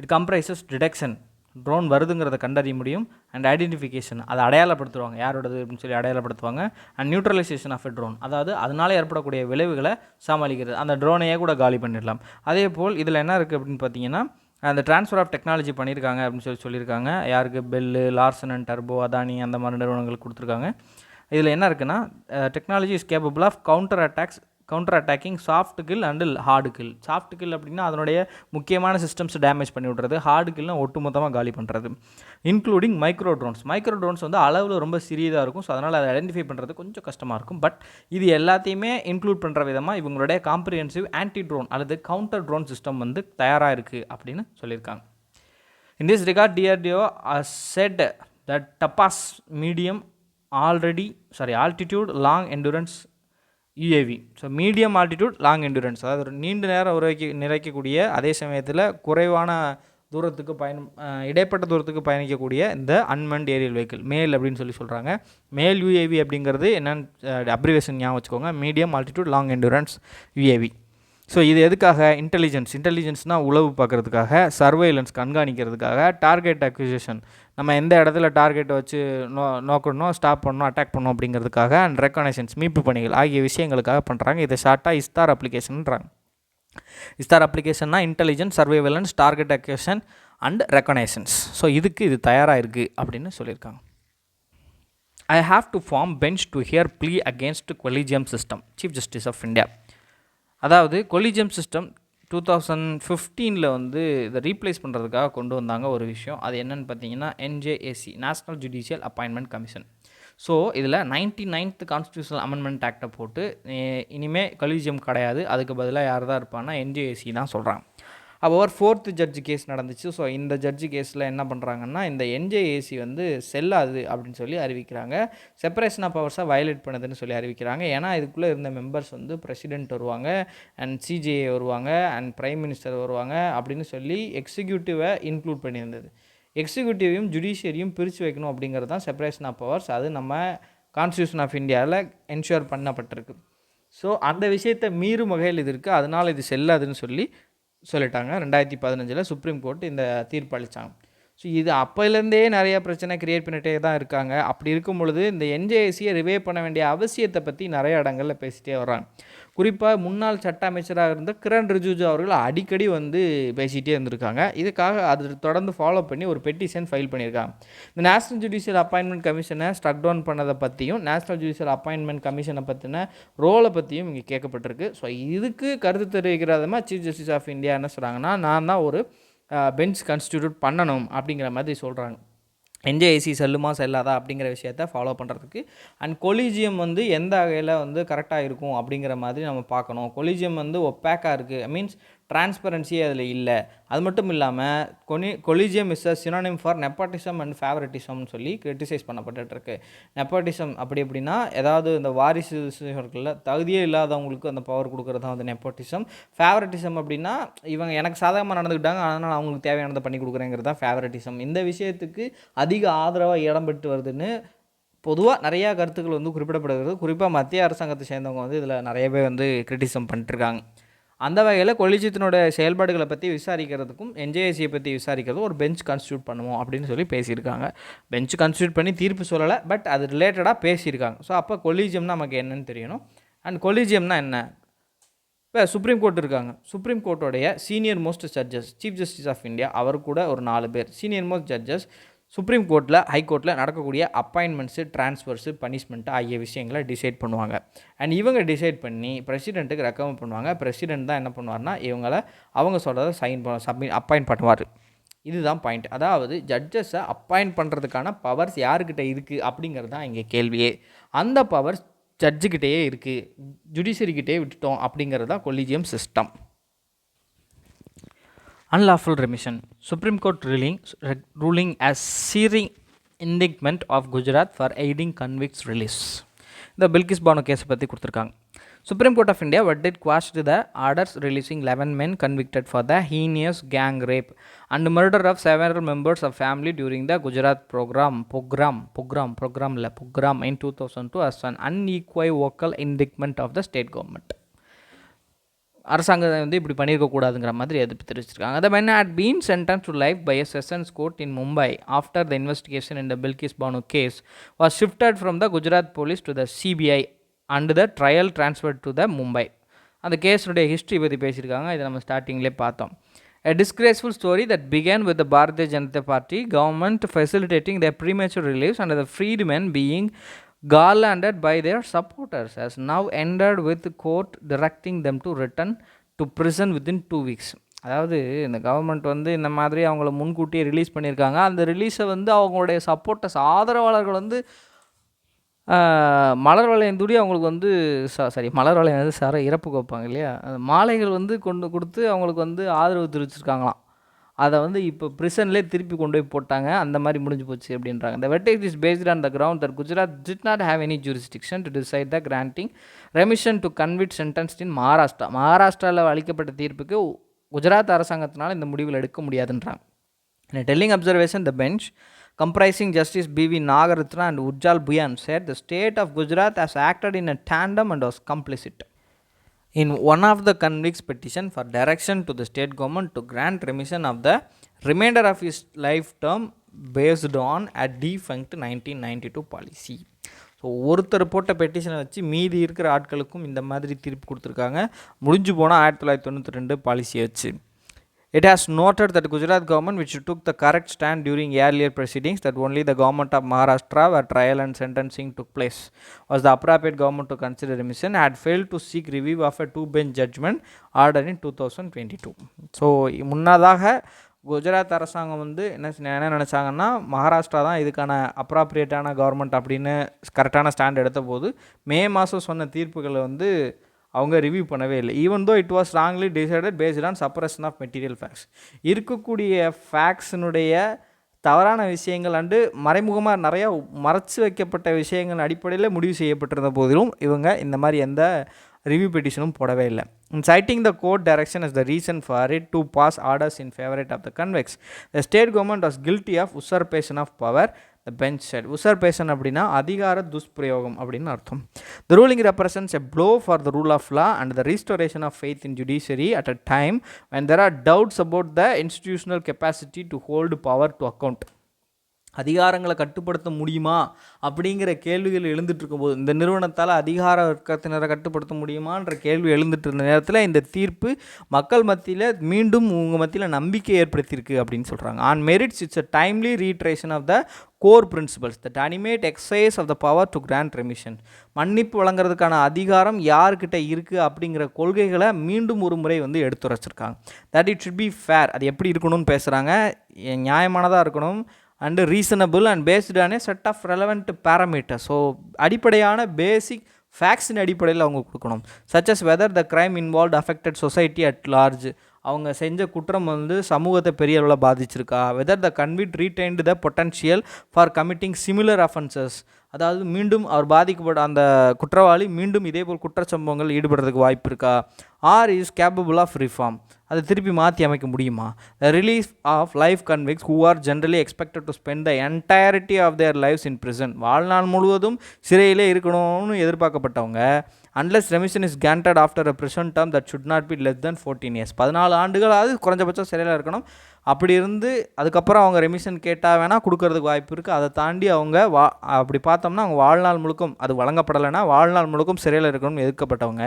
இட் கம்ப்ரைசஸ் டிடெக்ஷன், ட்ரோன் வருதுங்கிறத கண்டறிய முடியும், அண்ட் ஐடென்டிஃபிகேஷன், அதை அடையாளப்படுத்துவாங்க, யாரோடது அப்படின்னு சொல்லி அடையாளப்படுத்துவாங்க, and neutralisation of a drone, அதாவது அதனால் ஏற்படக்கூடிய விளைவுகளை சமாளிக்கிறது, அந்த ட்ரோனையே கூட காலி பண்ணிடலாம். அதே போல் இதில் என்ன இருக்குது அப்படின்னு பார்த்தீங்கன்னா, அந்த ட்ரான்ஸ்ஃபர் ஆஃப் டெக்னாலஜி பண்ணியிருக்காங்க அப்படின்னு சொல்லியிருக்காங்க. யாருக்கு? பெல்லு, லார்சன் அண்ட் டர்போ, அதானி அந்த மாதிரி நிறுவனங்களுக்கு கொடுத்துருக்காங்க. இதில் என்ன இருக்குன்னா, technology is capable of counter attacks counter attacking soft kill and hard kill. Soft kill அப்படின்னா அதனுடைய முக்கியமான சிஸ்டம்ஸ் டேமேஜ் பண்ணி விட்றது, ஹார்டு கில்னா ஒட்டுமொத்தமாக காலி பண்ணுறது. Including micro drones. Micro drones வந்து அளவில் ரொம்ப சிறியதாக இருக்கும், ஸோ அதனால் அதை ஐடென்டிஃபை பண்ணுறது கொஞ்சம் கஷ்டமாக இருக்கும். பட் இது எல்லாத்தையுமே இன்க்ளூட் பண்ணுற விதமாக இவங்களுடைய காம்ப்ரிஹென்சிவ் ஆன்டி ட்ரோன் அல்லது கவுண்டர் ட்ரோன் சிஸ்டம் வந்து தயாராக இருக்குது அப்படின்னு சொல்லியிருக்காங்க. In this regard, DRDO has said that TAPAS medium altitude long endurance UAV. So medium altitude long endurance, அதாவது நீண்ட நேரம் நிறைக்கக்கூடிய அதே சமயத்தில் குறைவான தூரத்துக்கு இடைப்பட்ட தூரத்துக்கு பயணிக்கக்கூடிய இந்த அன்மன்ட் ஏரியல் வெஹிக்கிள் மேல் அப்படின்னு சொல்கிறாங்க. மேல் UAV அப்படிங்கிறது என்னென்னு அப்ரிவேஷன் ஞாபகம் வச்சுக்கோங்க, medium altitude long endurance UAV. So இது எதுக்காக? இன்டெலிஜென்ஸ்னால் உளவு பார்க்குறதுக்காக, சர்வைலன்ஸ் கண்காணிக்கிறதுக்காக, டார்கெட் அக்விசிஷன் நம்ம எந்த இடத்துல டார்கெட்டை வச்சு நோக்கணும், ஸ்டாப் பண்ணணும், அட்டாக் பண்ணணும் அப்படிங்கிறதுக்காக, அண்ட் ரெக்கனைசன்ஸ் மீட்பு பணிகள் ஆகிய விஷயங்களுக்காக பண்ணுறாங்க. இதை ஷார்ட்டாக இஸ்தார் அப்ளிகேஷன்ன்றாங்க. இஸ்தார் அப்ளிகேஷன்னா intelligence, surveillance, target acquisition and reconnaissance. So இதுக்கு இது தயாராக இருக்குது அப்படின்னு சொல்லியிருக்காங்க. I have to form bench to hear plea against Collegium system, Chief Justice of India. அதாவது கொலிஜியம் சிஸ்டம் 2015 வந்து இதை ரீப்ளேஸ் பண்ணுறதுக்காக கொண்டு வந்தாங்க ஒரு விஷயம். அது என்னென்னு பார்த்தீங்கன்னா NJAC, national judicial appointment commission. So இதில் 99th கான்ஸ்டியூஷனல் அமெண்ட்மெண்ட் ஆக்டை போட்டு இனிமேல் கொலிஜியம் கிடையாது, அதுக்கு பதிலாக யார் தான் இருப்பாங்கன்னா NJAC தான் சொல்கிறாங்க. அப்போ ஒரு 4th ஜட்ஜு கேஸ் நடந்துச்சு. ஸோ இந்த ஜட்ஜு கேஸில் என்ன பண்ணுறாங்கன்னா இந்த NJAC வந்து செல்லாது அப்படின்னு சொல்லி அறிவிக்கிறாங்க. செப்பரேஷன் ஆஃப் பவர்ஸாக வயலேட் பண்ணுதுன்னு சொல்லி அறிவிக்கிறாங்க. ஏன்னா இதுக்குள்ளே இருந்த மெம்பர்ஸ் வந்து பிரசிடென்ட் வருவாங்க, அண்ட் CJA வருவாங்க, அண்ட் பிரைம் மினிஸ்டர் வருவாங்க அப்படின்னு சொல்லி எக்ஸிக்யூட்டிவை இன்க்ளூட் பண்ணியிருந்தது. எக்ஸிக்யூட்டிவையும் ஜுடிஷியரியும் பிரித்து வைக்கணும் அப்படிங்கிறது தான் செப்பரேஷன் ஆஃப் பவர்ஸ். அது நம்ம கான்ஸ்டியூஷன் ஆஃப் இந்தியாவில் என்ஷூர் பண்ணப்பட்டிருக்கு. ஸோ அந்த விஷயத்தை மீறும் வகையில் இது இருக்குது, அதனால் இது செல்லாதுன்னு சொல்லிட்டாங்க. 2015 சுப்ரீம் கோர்ட் இந்த தீர்ப்பு அளித்தாங்க. ஸோ இது அப்போலேருந்தே நிறையா பிரச்சனை க்ரியேட் பண்ணிகிட்டே தான் இருக்காங்க. அப்படி இருக்கும் பொழுது இந்த NJACயை ரிவைவ் பண்ண வேண்டிய அவசியத்தை பற்றி நிறைய இடங்களில் பேசிகிட்டே வர்றாங்க. குறிப்பாக முன்னாள் சட்ட அமைச்சராக இருந்த கிரண் ரிஜிஜு அவர்கள் அடிக்கடி வந்து பேசிகிட்டே இருந்திருக்காங்க. இதுக்காக அது தொடர்ந்து ஃபாலோ பண்ணி ஒரு பெட்டிஷன் ஃபைல் பண்ணியிருக்காங்க. இந்த நேஷ்னல் ஜுடிஷியல் அப்பாயின்மெண்ட் கமிஷனை ஸ்ட்ரக் டவுன் பண்ணதை பற்றியும், நேஷ்னல் ஜுடிஷியல் அப்பாயின்மெண்ட் கமிஷனை பற்றின ரோலை பற்றியும் இங்கே கேட்கப்பட்டிருக்கு. ஸோ இதுக்கு கருத்து தெரிவிக்கிறதமாக சீஃப் ஜஸ்டிஸ் ஆஃப் இந்தியா என்ன சொல்கிறாங்கன்னா, நான் தான் ஒரு பெஞ்ச் கான்ஸ்டிடியூட் பண்ணணும் அப்படிங்கிற மாதிரி சொல்கிறாங்க. NJAC செல்லுமா செல்லாதா அப்படிங்கிற விஷயத்தை ஃபாலோ பண்ணுறதுக்கு. அண்ட் கொலீஜியம் வந்து எந்த வகையில் வந்து கரெக்டாக இருக்கும் அப்படிங்கிற மாதிரி நம்ம பார்க்கணும். கொலீஜியம் வந்து ஒப்பேக்காக இருக்குது, மீன்ஸ் டிரான்ஸ்பரன்சியே அதில் இல்லை. அது மட்டும் இல்லாமல் collegium is a synonym for nepotism and ஃபேவரட்டிசம்னு சொல்லி கிரிட்டிசைஸ் பண்ணப்பட்டுருக்கு. நெப்போட்டிசம் அப்படி அப்படின்னா ஏதாவது இந்த வாரிசுகளில் தகுதியே இல்லாதவங்களுக்கு அந்த பவர் கொடுக்குறது தான் வந்து நெப்போட்டிசம். ஃபேவரட்டிசம் அப்படின்னா இவங்க எனக்கு சாதகமாக நடந்துக்கிட்டாங்க, அதனால் அவங்களுக்கு தேவையானதை பண்ணி கொடுக்குறேங்கிறது தான் ஃபேவரட்டிசம். இந்த விஷயத்துக்கு அதிக ஆதரவாக இடம் பெற்று வருதுன்னு பொதுவாக நிறையா கருத்துக்கள் வந்து குறிப்பிடப்படுகிறது. குறிப்பாக மத்திய அரசாங்கத்தை சேர்ந்தவங்க வந்து இதில் நிறைய பேர் வந்து கிரிட்டிசம் பண்ணிட்டுருக்காங்க. அந்த வகையில் கொலிஜியத்தினோட செயல்பாடுகளை பற்றி விசாரிக்கிறதுக்கும் NJACயை பற்றி விசாரிக்கிறதும் ஒரு பெஞ்ச் கான்ஸ்டியூட் பண்ணுவோம் அப்படின்னு சொல்லி பேசியிருக்காங்க. பெஞ்ச் கான்ஸ்டியூட் பண்ணி தீர்ப்பு சொல்லலை, பட் அது ரிலேட்டடாக பேசியிருக்காங்க. ஸோ அப்போ கொலீஜியம்னா நமக்கு என்னன்னு தெரியணும். அண்ட் கொலீஜியம்னா என்ன? இப்போ சுப்ரீம் கோர்ட் இருக்காங்க. சுப்ரீம் கோர்ட்டோடைய senior most judges, chief justice of India, அவர் கூட ஒரு 4 பேர் சீனியர் மோஸ்ட் ஜட்ஜஸ் சுப்ரீம் கோர்ட்டில், ஹைகோர்ட்டில் நடக்கக்கூடிய அப்பாயின்மெண்ட்ஸு, ட்ரான்ஸ்ஃபர்ஸு, பனிஷ்மெண்ட்டு ஆகிய விஷயங்களை டிசைட் பண்ணுவாங்க. அண்ட் இவங்க டிசைட் பண்ணி பிரசிடெண்ட்டுக்கு ரெக்கமெண்ட் பண்ணுவாங்க. பிரசிடெண்ட் தான் என்ன பண்ணுவார்னா அவங்க சொல்கிறத அப்பாயிண்ட் பண்ணுவார். இதுதான் பாயிண்ட். அதாவது ஜட்ஜஸை அப்பாயிண்ட் பண்ணுறதுக்கான பவர்ஸ் யாருக்கிட்ட இருக்குது அப்படிங்கிறது தான் இங்கே கேள்வியே. அந்த பவர்ஸ் ஜட்ஜுக்கிட்டேயே இருக்குது, ஜுடிஷியரிக்கிட்டே விட்டுட்டோம் அப்படிங்கிறது தான் collegium system. Unlawful remission. Supreme Court ruling as searing indictment of Gujarat for aiding convicts release. இந்த பில்கிஸ் பானோ கேஸை பற்றி கொடுத்துருக்காங்க. Supreme Court of India verdict quashed the orders releasing 11 men convicted for the heinous gang rape and murder of several members of family during the Gujarat program in 2002 as an unequivocal indictment of the state government. அரசாங்கம் வந்து இப்படி பண்ணியிருக்கக்கூடாதுங்கிற மாதிரி எதிர்ப்பு தெரிவிச்சிருக்காங்க. The men had been sentenced to life by a sessions court in Mumbai after the investigation in the Bilkis Bano case was shifted from the Gujarat police to the CBI and the trial transferred to the Mumbai. அந்த கேஸுடைய history பற்றி பேசியிருக்காங்க. இதை நம்ம ஸ்டார்டிங்லேயே பார்த்தோம். A disgraceful story that began with the Bharatiya Janata Party government facilitating their premature release and the freed men being garlanded by their supporters, has now ended with the court directing them to return to prison within 2 weeks. அதாவது இந்த government வந்து இந்த மாதிரி அவங்கள முன்கூட்டியே release பண்ணியிருக்காங்க. அந்த ரிலீஸை வந்து அவங்களுடைய சப்போர்ட்டர்ஸ், ஆதரவாளர்கள் வந்து மலர் வளையம் தூடி அவங்களுக்கு வந்து மலர் வளையம் வந்து இறப்புக்கு வைப்பாங்க இல்லையா, அந்த மாலைகள் வந்து கொண்டு கொடுத்து அவங்களுக்கு வந்து ஆதரவு தெரிவிச்சிருக்காங்களாம். அதை வந்து இப்போ ப்ரிசன்லேயே திருப்பி கொண்டு போய் போட்டாங்க. அந்த மாதிரி முடிஞ்சு போச்சு அப்படின்றாங்க. The verdict is based on the ground that Gujarat did not have any jurisdiction to decide the granting remission to convict sentenced in Maharashtra. மகாராஷ்டிராவில் அளிக்கப்பட்ட தீர்ப்புக்கு குஜராத் அரசாங்கத்தினால் இந்த முடிவுகள் எடுக்க முடியாதுன்றாங்க. In a telling observation, the bench, comprising Justice B.V. Nagaratra and Ujjal Bhuyan, said the state of Gujarat has acted in a tandem and was complicit in one of the convict's petition for direction to the state government to grant remission of the remainder of his life term based on a defunct 1992 policy. So ஒருத்தர் போட்ட பெட்டிஷனை வச்சு மீதி இருக்கிற ஆட்களுக்கும் இந்த மாதிரி தீர்ப்பு கொடுத்துருக்காங்க. முடிஞ்சு போனால் 1992 பாலிசியை வச்சு. It has noted that Gujarat government, which took the correct stand during earlier proceedings that only the government of Maharashtra, where trial and sentencing took place, was the appropriate government to consider remission, had failed to seek review of a 2-bench judgment ordered in 2022. So முன்னதாக குஜராத் அரசாங்கம் வந்து என்ன நினச்சாங்கன்னா, மகாராஷ்டிரா தான் இதுக்கான அப்ராப்ரியேட்டான government அப்படின்னு கரெக்டான stand எடுத்த போது மே மாதம் சொன்ன தீர்ப்புகளை வந்து அவங்க ரிவ்யூ பண்ணவே இல்லை. Even though it was wrongly decided based on suppression of material facts. இருக்கக்கூடிய ஃபேக்ட்ஸினுடைய தவறான விஷயங்கள் அண்டு மறைமுகமாக நிறையா மறைச்சு வைக்கப்பட்ட விஷயங்கள் அடிப்படையில் முடிவு செய்யப்பட்டிருந்த போதிலும் இவங்க இந்த மாதிரி எந்த ரிவ்யூ பெட்டிஷனும் போடவே இல்லை. Citing the court direction as the reason for it to pass orders in favor of the convicts, the state government was guilty of usurpation of power, the bench said. Usurpation அப்படின்னா அதிகார துஷ்பிரயோகம் அப்படின்னு அர்த்தம். The ruling represents a blow for the rule of law and the restoration of faith in judiciary at a time when there are doubts about the institutional capacity to hold power to account. அதிகாரங்களை கட்டுப்படுத்த முடியுமா அப்படிங்கிற கேள்விகள் எழுந்துட்டு இருக்கும்போது, இந்த நிறுவனத்தால் அதிகார வர்க்கத்தினரை கட்டுப்படுத்த முடியுமான்ற கேள்வி எழுந்துட்டு இருந்த நேரத்தில் இந்த தீர்ப்பு மக்கள் மத்தியில் மீண்டும் உங்கள் மத்தியில் நம்பிக்கை ஏற்படுத்தியிருக்கு அப்படின்னு சொல்கிறாங்க. On merits it's a timely reiteration of the core principles that animate exercise of the power to grant remission. மன்னிப்பு வழங்குறதுக்கான அதிகாரம் யார்கிட்ட இருக்குது அப்படிங்கிற கொள்கைகளை மீண்டும் ஒரு முறை வந்து எடுத்துரைச்சிருக்காங்க. That it should be fair, அது எப்படி இருக்கணும்னு பேசுகிறாங்க, நியாயமானதாக இருக்கணும், and reasonable and based on a set of relevant parameter. So அடிப்படையான பேசிக் ஃபேக்ட்ஸின் அடிப்படையில் அவங்க கொடுக்கணும். Such as whether the crime involve affected society at large, அவங்க செஞ்ச குற்றம் வந்து சமூகத்தை பெரிய அளவில் பாதிச்சிருக்கா, whether the convict retained the potential for committing similar offences, அதாவது மீண்டும் அவர் பாதிக்கப்பட்ட அந்த குற்றவாளி மீண்டும் இதேபோல் குற்றச்சம்பவங்கள் ஈடுபடுறதுக்கு வாய்ப்பு இருக்கா, or is capable of reform, அதை திருப்பி மாற்றி அமைக்க முடியுமா, the relief of life convicts who are generally expected to spend the entirety of their lives in prison, வாழ்நாள் முழுவதும் சிறையிலே இருக்கணும்னு எதிர்பார்க்கப்பட்டவங்க, unless remission is granted after a prison term that should not be less than 14 years, 14 ஆண்டுகளாவது குறைஞ்சபட்சம் சிறையில் இருக்கணும். அப்படி இருந்து அதுக்கப்புறம் அவங்க ரெமிஷன் கேட்டால் வேணால் கொடுக்கறதுக்கு வாய்ப்பு இருக்குது. அதை தாண்டி அவங்க அப்படி பார்த்தோம்னா அவங்க வாழ்நாள் முழுக்கும், அது வழங்கப்படலைன்னா வாழ்நாள் முழுக்கும் சிறையில் இருக்கணும்னு எதிர்க்கப்பட்டவங்க,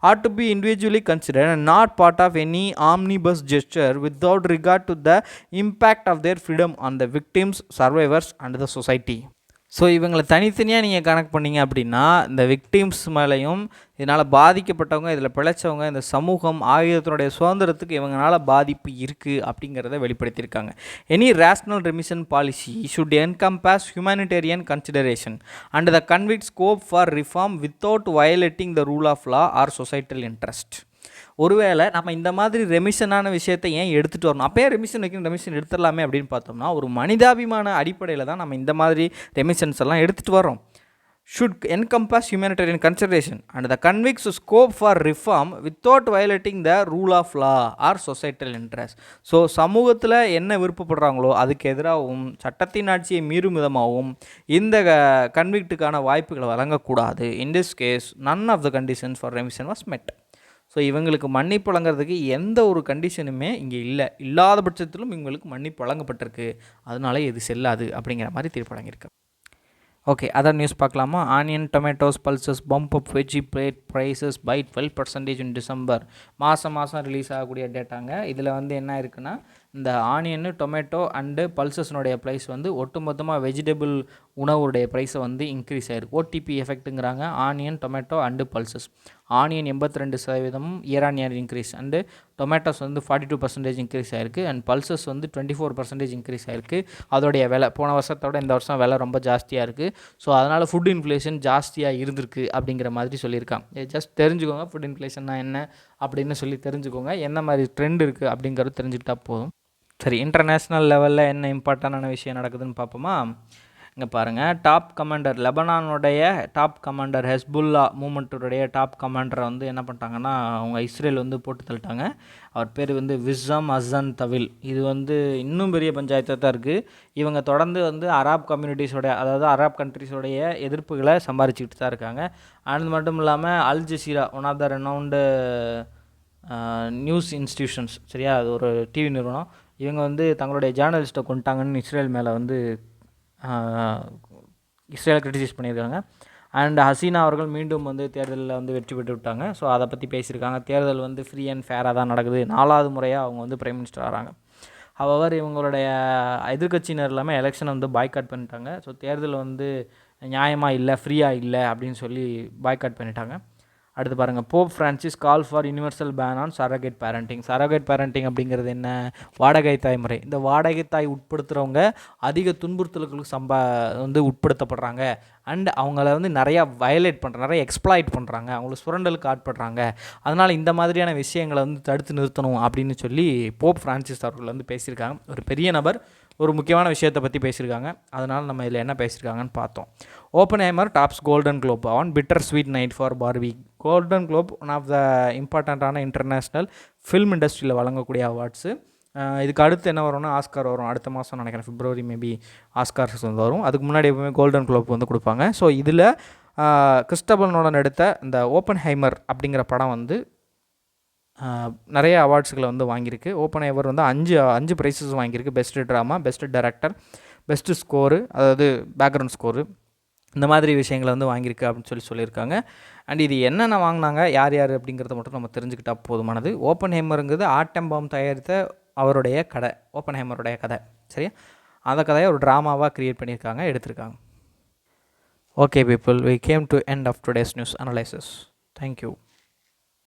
ought to be individually considered and not part of any omnibus gesture without regard to the impact of their freedom on the victims, survivors and the society. So இவங்களை தனித்தனியாக நீங்கள் கனெக்ட் பண்ணிங்க அப்படின்னா இந்த விக்டிம்ஸ் மேலேயும் இதனால் பாதிக்கப்பட்டவங்க, இதில் பிழைச்சவங்க, இந்த சமூகம் ஆகியத்தினுடைய சுதந்திரத்துக்கு இவங்களால் பாதிப்பு இருக்குது அப்படிங்கிறத வெளிப்படுத்தியிருக்காங்க. Any rational remission policy should encompass humanitarian consideration and the convict scope for reform without violating the rule of law or societal interest. ஒருவேளை நம்ம இந்த மாதிரி ரெமிஷனான விஷயத்தை ஏன் எடுத்துகிட்டு வரணும், அப்போயே ரெமிஷன் வைக்கணும், ரெமிஷன் எடுத்துடலாமே அப்படின்னு பார்த்தோம்னா ஒரு மனிதாபிமான அடிப்படையில் தான் நம்ம இந்த மாதிரி ரெமிஷன்ஸ் எல்லாம் எடுத்துகிட்டு வரோம். should encompass humanitarian consideration and the convicts scope for reform without violating the rule of law or societal interest. So சமூகத்தில் என்ன விருப்பப்படுறாங்களோ அதுக்கு எதிராகவும் சட்டத்தின் ஆட்சியை மீறும் விதமாகவும் இந்த கன்விக்ட்டுக்கான வாய்ப்புகளை வழங்கக்கூடாது. In this case, none of the conditions for remission was met. So இவங்களுக்கு மன்னிப்பு வழங்குறதுக்கு எந்த ஒரு கண்டிஷனுமே இங்கே இல்லாத பட்சத்திலும் இவங்களுக்கு மன்னிப்பு வழங்கப்பட்டிருக்கு, அதனால இது செல்லாது அப்படிங்கிற மாதிரி தீர்ப்பு வழங்கியிருக்கு. ஓகே, அதர் நியூஸ் பார்க்கலாமா? Onion tomatoes pulses bump up veggie plate prices by 12% in December. மாதம் ரிலீஸ் ஆகக்கூடிய டேட்டாங்க. இதில் வந்து என்ன இருக்குன்னா இந்த ஆனியன், டொமேட்டோ அண்டு பல்சஸ்னுடைய ப்ரைஸ் வந்து ஒட்டுமொத்தமாக வெஜிடபிள் உணவுடைய ப்ரைஸை வந்து இன்க்ரீஸ் ஆயிருக்கு. ஓடிபி எஃபெக்ட்டுங்கிறாங்க. Onion, tomato and pulses. Onion 82% year on year increase and tomatoes வந்து 42% இன்க்ரீஸ் ஆயிருக்கு அண்ட் பல்சஸ் வந்து 24% இன்க்ரீஸ் ஆயிருக்கு. அதோடைய விலை போன வருஷத்தோட இந்த வருஷம் விலை ரொம்ப ஜாஸ்தியாக இருக்குது. ஸோ அதனால் ஃபுட் இன்ஃப்ளேஷன் ஜாஸ்தியாக இருந்திருக்கு அப்படிங்கிற மாதிரி சொல்லியிருக்காங்க. ஜஸ்ட் தெரிஞ்சுக்கோங்க ஃபுட் இன்ஃப்ளேஷன்னா என்ன அப்படின்னு சொல்லி தெரிஞ்சுக்கோங்க. என்ன மாதிரி ட்ரெண்ட் இருக்குது அப்படிங்கிறது தெரிஞ்சுக்கிட்டா போதும். சரி, இன்டர்நேஷ்னல் லெவலில் என்ன இம்பார்ட்டண்டான விஷயம் நடக்குதுன்னு பார்ப்போமா? இங்கே பாருங்கள், டாப் கமாண்டர் லெபனானுடைய டாப் கமாண்டர் ஹெஸ்புல்லா மூமெண்ட்டுடைய டாப் கமாண்டரை வந்து என்ன பண்ணிட்டாங்கன்னா அவங்க இஸ்ரேல் வந்து போட்டு தள்ளிட்டாங்க. அவர் பேர் வந்து விஸ்ஸம் அசன் தவில். இது வந்து இன்னும் பெரிய பஞ்சாயத்தாக தான் இருக்குது. இவங்க தொடர்ந்து வந்து அராப் கம்யூனிட்டிஸோடைய, அதாவது அராப் கண்ட்ரிஸோடைய எதிர்ப்புகளை சம்பாரிச்சிக்கிட்டு தான் இருக்காங்க. அது மட்டும் இல்லாமல் Al Jazeera, one of the renowned news institutions, சரியா, அது ஒரு டிவி நிறுவனம், இவங்க வந்து தங்களுடைய ஜேர்னலிஸ்ட்டை கொண்டுட்டாங்கன்னு இஸ்ரேல் மேலே வந்து இஸ்ரேலை கிரிட்டிசைஸ் பண்ணியிருக்காங்க. அண்ட் ஹசீனா அவர்கள் மீண்டும் வந்து தேர்தலில் வந்து வெற்றி பெற்று விட்டாங்க. ஸோ அதை பற்றி பேசியிருக்காங்க. தேர்தல் வந்து ஃப்ரீ அண்ட் ஃபேராக தான் நடக்குது. 4வது முறையாக அவங்க வந்து பிரைம் மினிஸ்டர் ஆகிறாங்க. ஹவவர் இவங்களுடைய எதிர்க்கட்சியினர் எல்லாமே எலெக்ஷனை வந்து பாய்காட் பண்ணிட்டாங்க. ஸோ தேர்தல் வந்து நியாயமாக இல்லை, ஃப்ரீயாக இல்லை அப்படின்னு சொல்லி பாய்காட் பண்ணிட்டாங்க. அடுத்து பாருங்கள், Pope Francis call for universal ban on surrogate parenting. Surrogate parenting அப்படிங்கிறது என்ன? வாடகை தாய் முறை. இந்த வாடகை தாய் உட்படுத்துகிறவங்க அதிக துன்புறுத்தல்களுக்கு வந்து உட்படுத்தப்படுறாங்க. அண்ட் அவங்கள வந்து நிறையா வயலேட் பண்ணுறாங்க, நிறைய எக்ஸ்ப்ளாய்ட் பண்ணுறாங்க, அவங்கள சுரண்டலுக்கு ஆட்படுறாங்க. அதனால் இந்த மாதிரியான விஷயங்களை வந்து தடுத்து நிறுத்தணும் அப்படின்னு சொல்லி போப் ஃப்ரான்சிஸ் அவர்கள் வந்து பேசியிருக்காங்க. ஒரு பெரிய நபர் ஒரு முக்கியமான விஷயத்தை பற்றி பேசியிருக்காங்க. அதனால் நம்ம இதில் என்ன பேசியிருக்காங்கன்னு பார்த்தோம். Oppenheimer tops Golden Globe on bittersweet night for Barbie. Golden Globe one of the இம்பார்ட்டண்ட்டான இன்டர்நேஷ்னல் ஃபில்ம் இண்டஸ்ட்ரியில் வழங்கக்கூடிய அவார்ட்ஸு. இதுக்கு அடுத்து என்ன வரும்னா ஆஸ்கார் வரும். அடுத்த மாதம் நினைக்கிறேன், பிப்ரவரி மேபி ஆஸ்கார்ஸ் வந்து வரும். அதுக்கு முன்னாடி எப்பவுமே கோல்டன் குளோப் வந்து கொடுப்பாங்க. ஸோ இதில் கிறிஸ்டோபர் நோலன் எடுத்த இந்த ஓப்பன்ஹைமர் அப்படிங்கிற படம் வந்து நிறைய அவார்ட்ஸுகளை வந்து வாங்கியிருக்கு. ஓப்பன்ஹைமர் வந்து அஞ்சு ப்ரைஸஸ் வாங்கியிருக்கு. Best drama, best director, best score, அதாவது பேக்ரவுண்ட் ஸ்கோரு, இந்த மாதிரி விஷயங்களை வந்து வாங்கியிருக்கு அப்படின்னு சொல்லியிருக்காங்க. அண்ட் இது என்னென்ன வாங்கினாங்க, யார் யார் அப்படிங்கிறத மட்டும் நம்ம தெரிஞ்சுக்கிட்டால் போதுமானது. ஓப்பன்ஹைமருங்கிறது ஆட்டம்பாம் தயாரித்த அவருடைய கதை, ஓப்பன்ஹைமருடைய கதை, சரியா? அந்த கதையை ஒரு ட்ராமாவாக க்ரியேட் பண்ணியிருக்காங்க, எடுத்திருக்காங்க. Okay people, we came to end of today's news analysis. Thank you.